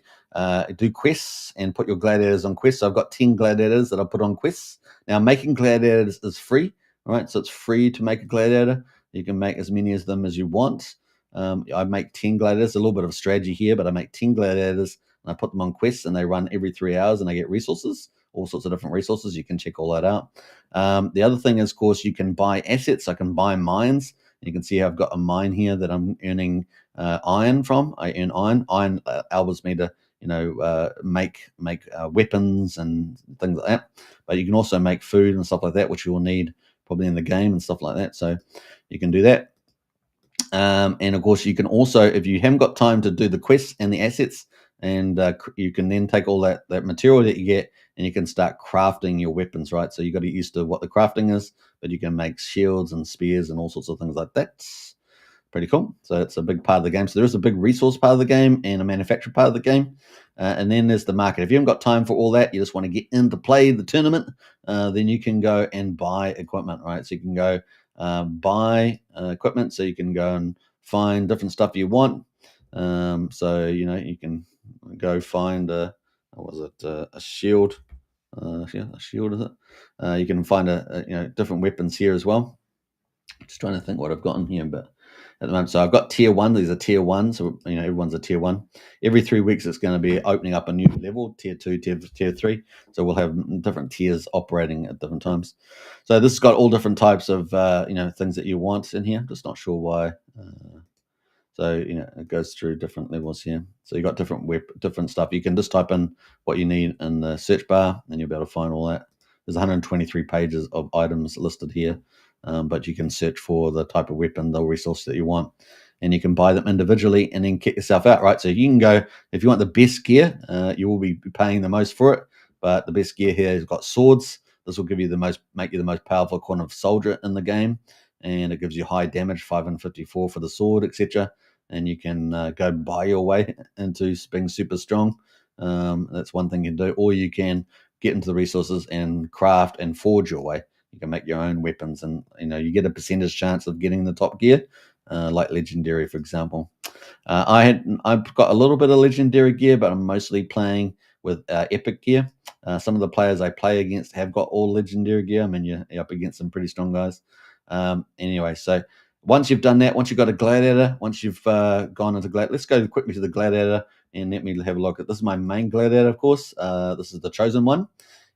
do quests and put your gladiators on quests. So I've got 10 gladiators that I put on quests. Now, making gladiators is free, right? So it's free to make a gladiator. You can make as many of them as you want. I make 10 gladiators. A little bit of a strategy here, but I make 10 gladiators. And I put them on quests, and they run every 3 hours, and I get resources, all sorts of different resources. You can check all that out. The other thing is, of course, you can buy assets. I can buy mines. You can see I've got a mine here that I'm earning iron from. I earn iron. Iron enables me to, make weapons and things like that. But you can also make food and stuff like that, which you will need probably in the game and stuff like that. So you can do that. And of course, you can also, if you haven't got time to do the quests and the assets, and you can then take all that material that you get, and you can start crafting your weapons, right? So you got to get used to what the crafting is, but you can make shields and spears and all sorts of things like that. Pretty cool. So it's a big part of the game. So there is a big resource part of the game and a manufacture part of the game. And then there's the market. If you haven't got time for all that, you just want to get into play the tournament, then you can go and buy equipment, right? So you can go buy equipment. So you can go and find different stuff you want. So, you can go find a shield. Yeah, a shield, is it? You can find different weapons here as well. Just trying to think what I've got in here, but at the moment, so I've got tier 1. These are tier 1, so everyone's a tier 1. Every 3 weeks, it's going to be opening up a new level, tier 2, tier 3. So we'll have different tiers operating at different times. So this has got all different types of things that you want in here. Just not sure why. So it goes through different levels here. So you got different stuff. You can just type in what you need in the search bar, and you'll be able to find all that. There's 123 pages of items listed here. But you can search for the type of weapon, the resource that you want, and you can buy them individually and then kit yourself out, right? So you can go, if you want the best gear, you will be paying the most for it, but the best gear here has got swords. This will make you the most powerful kind of soldier in the game, and it gives you high damage, 554 for the sword, etc. And you can go buy your way into being super strong. That's one thing you can do, or you can get into the resources and craft and forge your way. You can make your own weapons, and you get a percentage chance of getting the top gear, like legendary, for example. I've got a little bit of legendary gear, but I'm mostly playing with epic gear. Some of the players I play against have got all legendary gear. I mean, you're up against some pretty strong guys. Anyway, so once you've done that, once you've got a gladiator, once you've gone into gladiator, let's go quickly to the gladiator and let me have a look at this. Is my main gladiator, of course. This is the chosen one.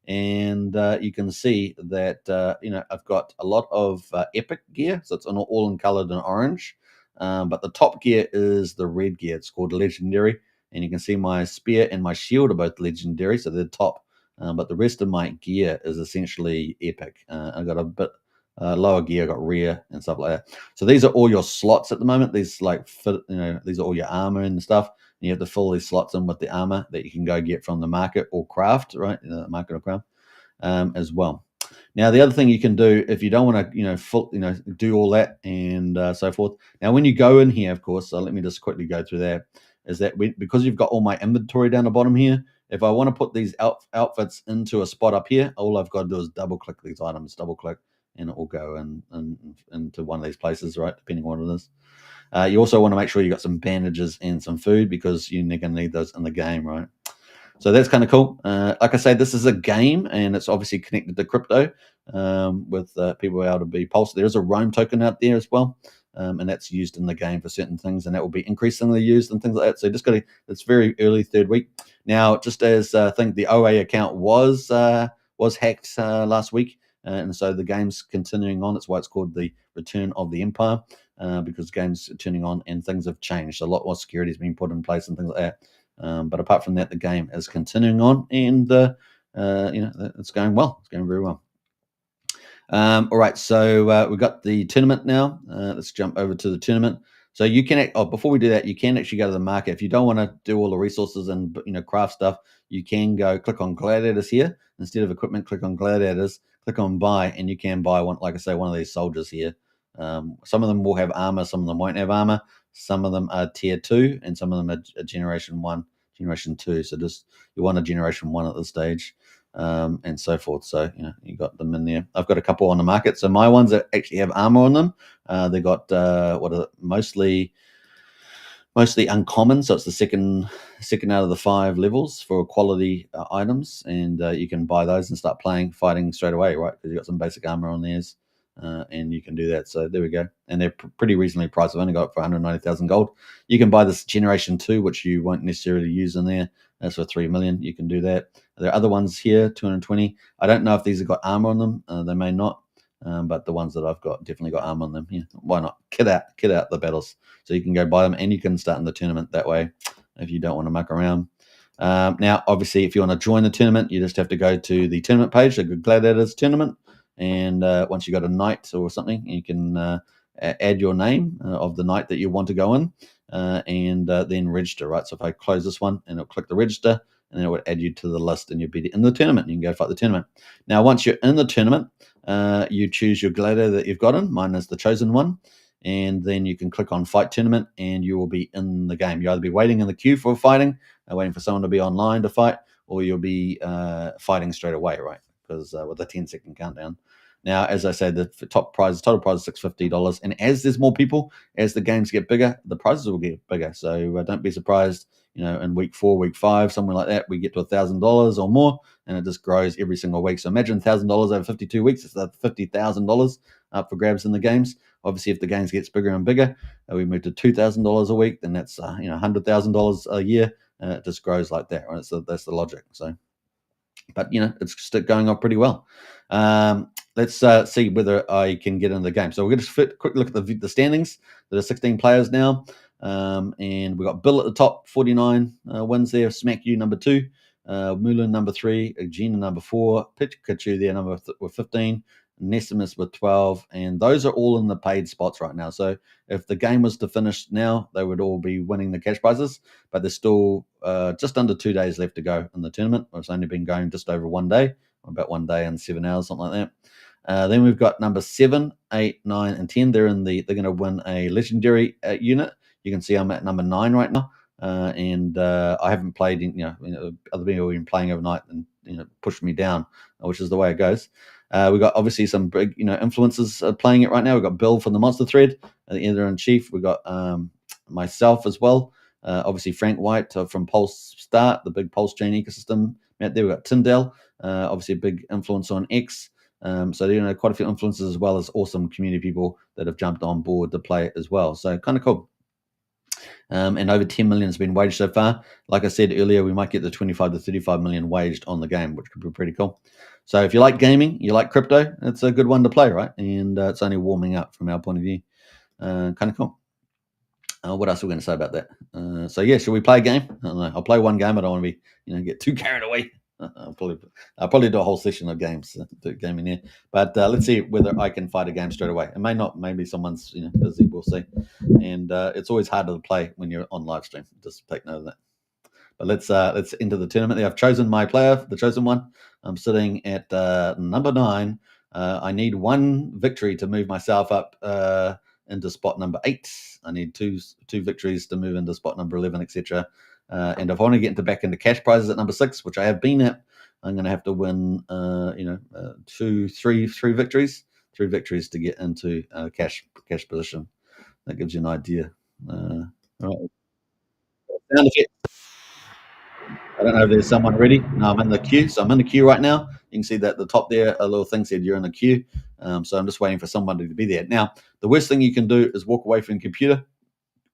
And you can see that I've got a lot of epic gear, so it's all in colored in orange, but the top gear is the red gear. It's called legendary, and you can see my spear and my shield are both legendary, so they're top, but the rest of my gear is essentially epic. I've got a bit lower gear, I've got rare and stuff like that. So these are all your slots at the moment. These these are all your armor and stuff. You have to fill these slots in with the armor that you can go get from the market or craft, right? Market or craft as well. Now, the other thing you can do if you don't want to, do all that and so forth. Now, when you go in here, of course, so let me just quickly go through that. Is that because you've got all my inventory down the bottom here? If I want to put these outfits into a spot up here, all I've got to do is double click these items, and it will go into one of these places, right? Depending on what it is. You also want to make sure you got some bandages and some food because you're going to need those in the game, right? So that's kind of cool. Like I say, this is a game, and it's obviously connected to crypto with people able to be pulsed. There is a Roam token out there as well, and that's used in the game for certain things, and that will be increasingly used and things like that. So just got to. It's very early third week now. Just as I think the OA account was hacked last week. And so the game's continuing on. That's why it's called the Return of the Empire, because the game's turning on and things have changed. A lot more security has been put in place and things like that. But apart from that, the game is continuing on, and it's going well. It's going very well. All right, so we've got the tournament now. Let's jump over to the tournament. So you can, before we do that, you can actually go to the market. If you don't want to do all the resources and craft stuff, you can go click on gladiators here instead of equipment. Click on gladiators, click on buy, and you can buy one. Like I say, one of these soldiers here. Some of them will have armor, some of them won't have armor. Some of them are tier 2, and some of them are generation 1, generation 2. So just you want a generation 1 at this stage. And so forth. So you got them in there. I've got a couple on the market. So my ones that actually have armor on them, they got mostly uncommon. So it's the second out of the 5 levels for quality items, and you can buy those and start fighting straight away, right? Because you got some basic armor on theirs, and you can do that. So there we go. And they're pretty reasonably priced. I've only got it for 190,000 gold. You can buy this generation 2, which you won't necessarily use in there. That's for 3 million. You can do that. There are other ones here, 220. I don't know if these have got armor on them. They may not, but the ones that I've got definitely got armor on them. Yeah, why not? Kit out the battles. So you can go buy them, and you can start in the tournament that way if you don't want to muck around. Now, obviously, if you want to join the tournament, you just have to go to the tournament page, the Gladiators tournament, and once you got a night or something, you can add your name of the night that you want to go in, and then register, right? So if I close this one and it'll click the register, and then it would add you to the list, and you'll be in the tournament. You can go fight the tournament. Now, once you're in the tournament, you choose your gladiator that you've gotten. Mine is the chosen one. And then you can click on fight tournament, and you will be in the game. You'll either be waiting in the queue for fighting, waiting for someone to be online to fight, or you'll be fighting straight away, right? Because with a 10-second countdown. Now, as I said, the total prize is $650. And as there's more people, as the games get bigger, the prizes will get bigger. So don't be surprised, in week 4, week 5, somewhere like that, we get to $1,000 or more, and it just grows every single week. So imagine $1,000 over 52 weeks. It's $50,000 up for grabs in the games. Obviously, if the games gets bigger and bigger, we move to $2,000 a week, then that's $100,000 a year. It just grows like that, right? So that's the logic. So, but it's still going on pretty well. Let's see whether I can get into the game. So we're going to quick look at the standings. There are 16 players now, and we got Bill at the top, 49 wins there. Smack You number 2, Mulan number 3, Gina number 4, Pikachu there with 15. Nesimus with 12, and those are all in the paid spots right now. So if the game was to finish now, they would all be winning the cash prizes, but there's still just under 2 days left to go in the tournament. It's only been going just over 1 day, about 1 day and 7 hours, something like that. Then we've got number 7, 8, 9, and 10. They're going to win a legendary unit. You can see I'm at number 9 right now, and I haven't played. Other people have been playing overnight and pushed me down, which is the way it goes. We've got obviously some big, influencers playing it right now. We've got Bill from the Monster Thread, the editor-in-chief. We've got myself as well. Obviously Frank White from Pulse Start, the big PulseChain ecosystem. Matt there. We've got Tyndale, obviously a big influencer on X. So, quite a few influencers as well as awesome community people that have jumped on board to play it as well. So kind of cool. And over 10 million has been waged so far. Like I said earlier, we might get the 25 to 35 million waged on the game, which could be pretty cool. So if you like gaming, you like crypto, it's a good one to play, right? And it's only warming up from our point of view. Kind of cool. What else are we going to say about that? So yeah, should we play a game? I don't know. I'll play one game. I don't want to be, get too carried away. I'll probably do a whole session of games, gaming there. But let's see whether I can fight a game straight away. It may not. Maybe someone's busy. We'll see. And it's always harder to play when you're on live stream. Just take note of that. But let's enter the tournament. I've chosen my player, the chosen one. I'm sitting at number 9. I need 1 victory to move myself up into spot number 8. I need two victories to move into spot number 11, etc. And if I want to get back into cash prizes at number 6, which I have been at, I'm going to have to win, 3 victories, 3 victories to get into cash position. That gives you an idea. All right. Sound effect. I don't know if there's someone ready. No, I'm in the queue. So I'm in the queue right now. You can see that at the top there, a little thing said you're in the queue. So I'm just waiting for somebody to be there. Now, the worst thing you can do is walk away from your computer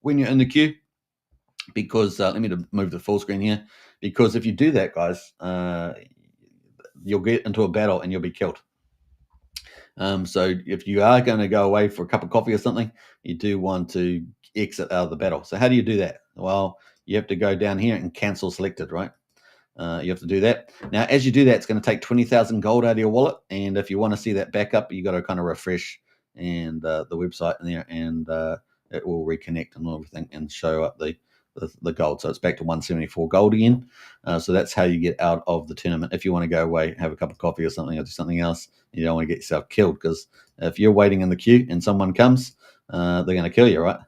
when you're in the queue, because let me move the full screen here. Because if you do that, guys, you'll get into a battle and you'll be killed. So if you are going to go away for a cup of coffee or something, you do want to exit out of the battle. So how do you do that? Well, you have to go down here and cancel selected, right? You have to do that. Now, as you do that, it's going to take 20,000 gold out of your wallet. And if you want to see that back up, you got to kind of refresh and the website in there, and it will reconnect and everything and show up the gold. So it's back to 174 gold again. So that's how you get out of the tournament. If you want to go away, have a cup of coffee or something, or do something else, you don't want to get yourself killed, because if you're waiting in the queue and someone comes, they're going to kill you, right?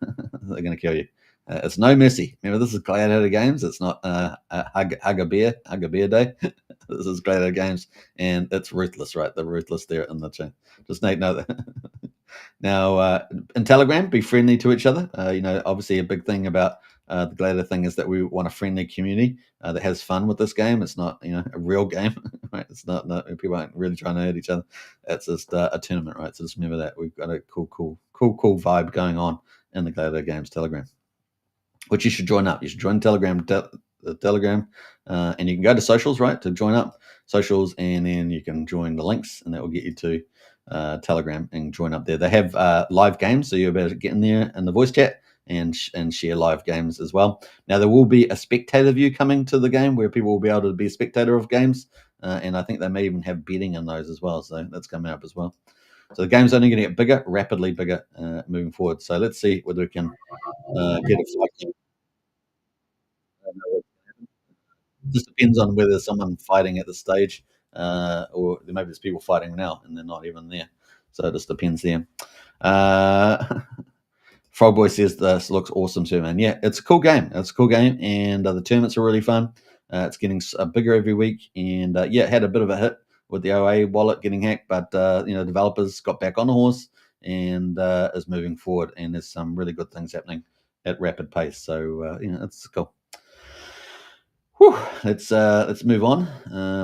They're going to kill you. It's no mercy. Remember, this is Gladiator Games. It's not hug a bear day. This is Gladiator Games, and it's ruthless, right? They're ruthless there in the chat. Just note that. Now, in Telegram, be friendly to each other. Obviously a big thing about the Gladiator thing is that we want a friendly community that has fun with this game. It's not, a real game, right? It's not people aren't really trying to hurt each other. It's just a tournament, right? So just remember that we've got a cool vibe going on in the Gladiator Games Telegram, which you should join up. You should join Telegram, and you can go to socials, right, to join up socials, and then you can join the links, and that will get you to Telegram and join up there. They have live games, so you're able to get in there in the voice chat and share live games as well. Now, there will be a spectator view coming to the game where people will be able to be a spectator of games, and I think they may even have betting in those as well, so that's coming up as well. So the game's only going to get bigger, rapidly bigger, moving forward. So let's see whether we can get a fight. Just depends on whether someone's fighting at the stage, or maybe there's people fighting now and they're not even there. So it just depends there. Frogboy says this looks awesome too, man. Yeah, it's a cool game. It's a cool game, and the tournaments are really fun. It's getting bigger every week, and yeah, it had a bit of a hit with the OA wallet getting hacked, but developers got back on the horse and is moving forward, and there's some really good things happening at rapid pace. So it's cool. Whew, let's move on.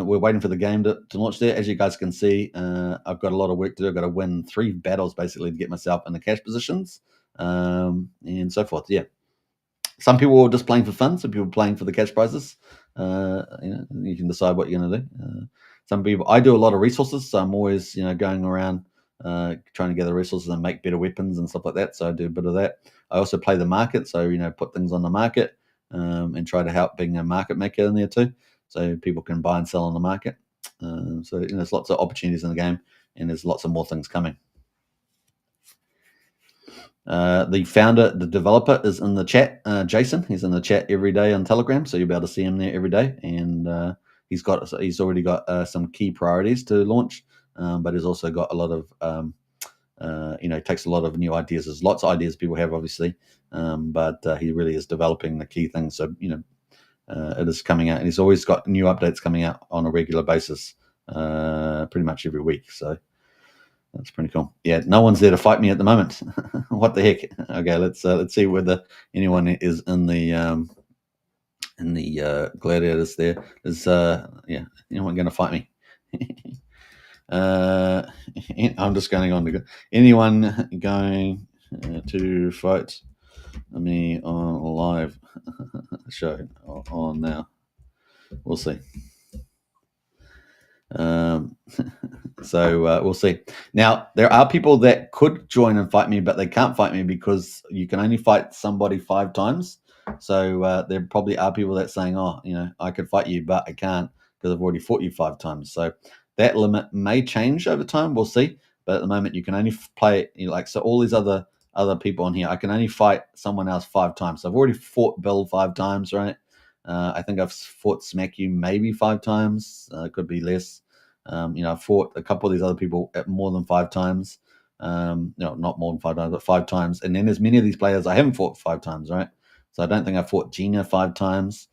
We're waiting for the game to launch there. As you guys can see, I've got a lot of work to do. I've got to win 3 battles basically to get myself in the cash positions, and so forth. Yeah, some people are just playing for fun. Some people are playing for the cash prizes. You can decide what you're going to do. Some people, I do a lot of resources, so I'm always going around trying to gather resources and make better weapons and stuff like that. So I do a bit of that. I also play the market, so put things on the market. And try to help being a market maker in there too, so people can buy and sell on the market. So there's lots of opportunities in the game, and there's lots of more things coming. The founder, the developer, is in the chat. Jason, he's in the chat every day on Telegram, so you'll be able to see him there every day. And he's already got some key priorities to launch, but he's also got a lot of takes a lot of new ideas. There's lots of ideas people have, obviously, but he really is developing the key things. So it is coming out, and he's always got new updates coming out on a regular basis, pretty much every week. So that's pretty cool. Yeah, no one's there to fight me at the moment. What the heck? Okay, let's see whether anyone is in the gladiators there. Is anyone going to fight me? I'm just going on to anyone going to fight me on a live show on now. We'll see. So we'll see. Now, there are people that could join and fight me, but they can't fight me because you can only fight somebody 5 times. So there probably are people that saying, oh, I could fight you, but I can't because I've already fought you 5 times. So that limit may change over time. We'll see. But at the moment, you can only play, so all these other people on here, I can only fight someone else 5 times. So I've already fought Bill 5 times, right? I think I've fought Smack You maybe 5 times. It could be less. I've fought a couple of these other people at more than 5 times. Not more than 5 times, but 5 times. And then there's many of these players I haven't fought 5 times, right? So I don't think I've fought Gina 5 times.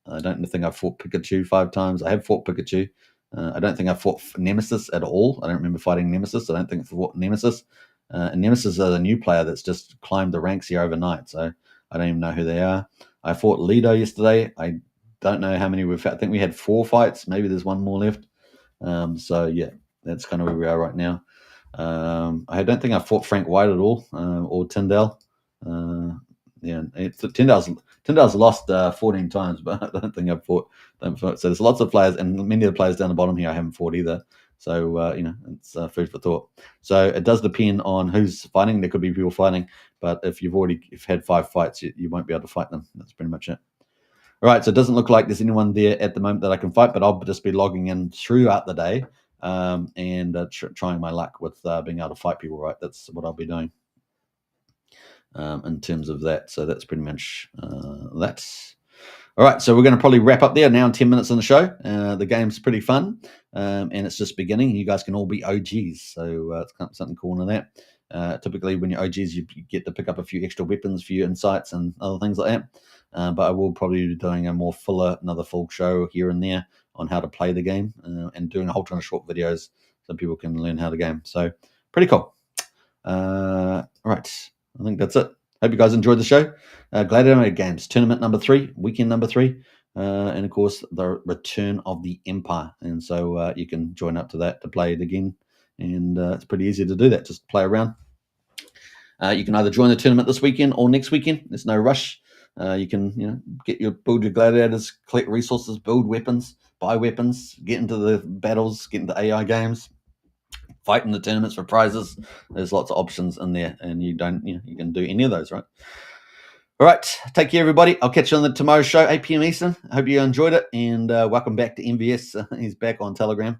I don't think I've fought Pikachu 5 times. I have fought Pikachu. I don't think I've fought Nemesis at all. I don't remember fighting Nemesis. I don't think I've fought Nemesis. And Nemesis is a new player that's just climbed the ranks here overnight. So I don't even know who they are. I fought Lido yesterday. I don't know how many we've had. I think we had 4 fights. Maybe there's one more left. So yeah, that's kind of where we are right now. I don't think I fought Frank White at all, or Tyndale. Tyndale's lost 14 times, but I don't think I've fought them. So there's lots of players, and many of the players down the bottom here I haven't fought either. So it's food for thought. So it does depend on who's fighting. There could be people fighting, but if you've had 5 fights, you won't be able to fight them. That's pretty much it. All right, so it doesn't look like there's anyone there at the moment that I can fight, but I'll just be logging in throughout the day and trying my luck with being able to fight people, right? That's what I'll be doing in terms of that. So that's pretty much that. All right, so we're going to probably wrap up there now in 10 minutes on the show. The game's pretty fun, and it's just beginning. You guys can all be OGs, so it's kind of something cool in that. Typically, when you're OGs, you get to pick up a few extra weapons for your insights and other things like that. But I will probably be doing another full show here and there on how to play the game and doing a whole ton of short videos so people can learn how to game. So pretty cool. All right, I think that's it. Hope you guys enjoyed the show. Gladiator Games, tournament number 3, weekend number 3, and of course the return of the Empire. And so you can join up to that to play it again. And it's pretty easy to do that. Just play around. You can either join the tournament this weekend or next weekend. There's no rush. You can build your gladiators, collect resources, build weapons, buy weapons, get into the battles, get into AI games, fight in the tournaments for prizes. There's lots of options in there, and you can do any of those, right? All right, take care, everybody. I'll catch you on the tomorrow's show, 8 p.m. Eastern. I hope you enjoyed it, and welcome back to MVS. He's back on Telegram.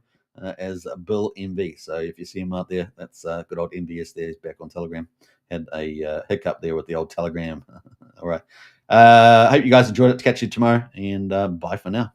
as Bill MV. So if you see him out there, that's good old MVS there. He's back on Telegram. Had a hiccup there with the old Telegram. All right. Hope you guys enjoyed it. Catch you tomorrow, and bye for now.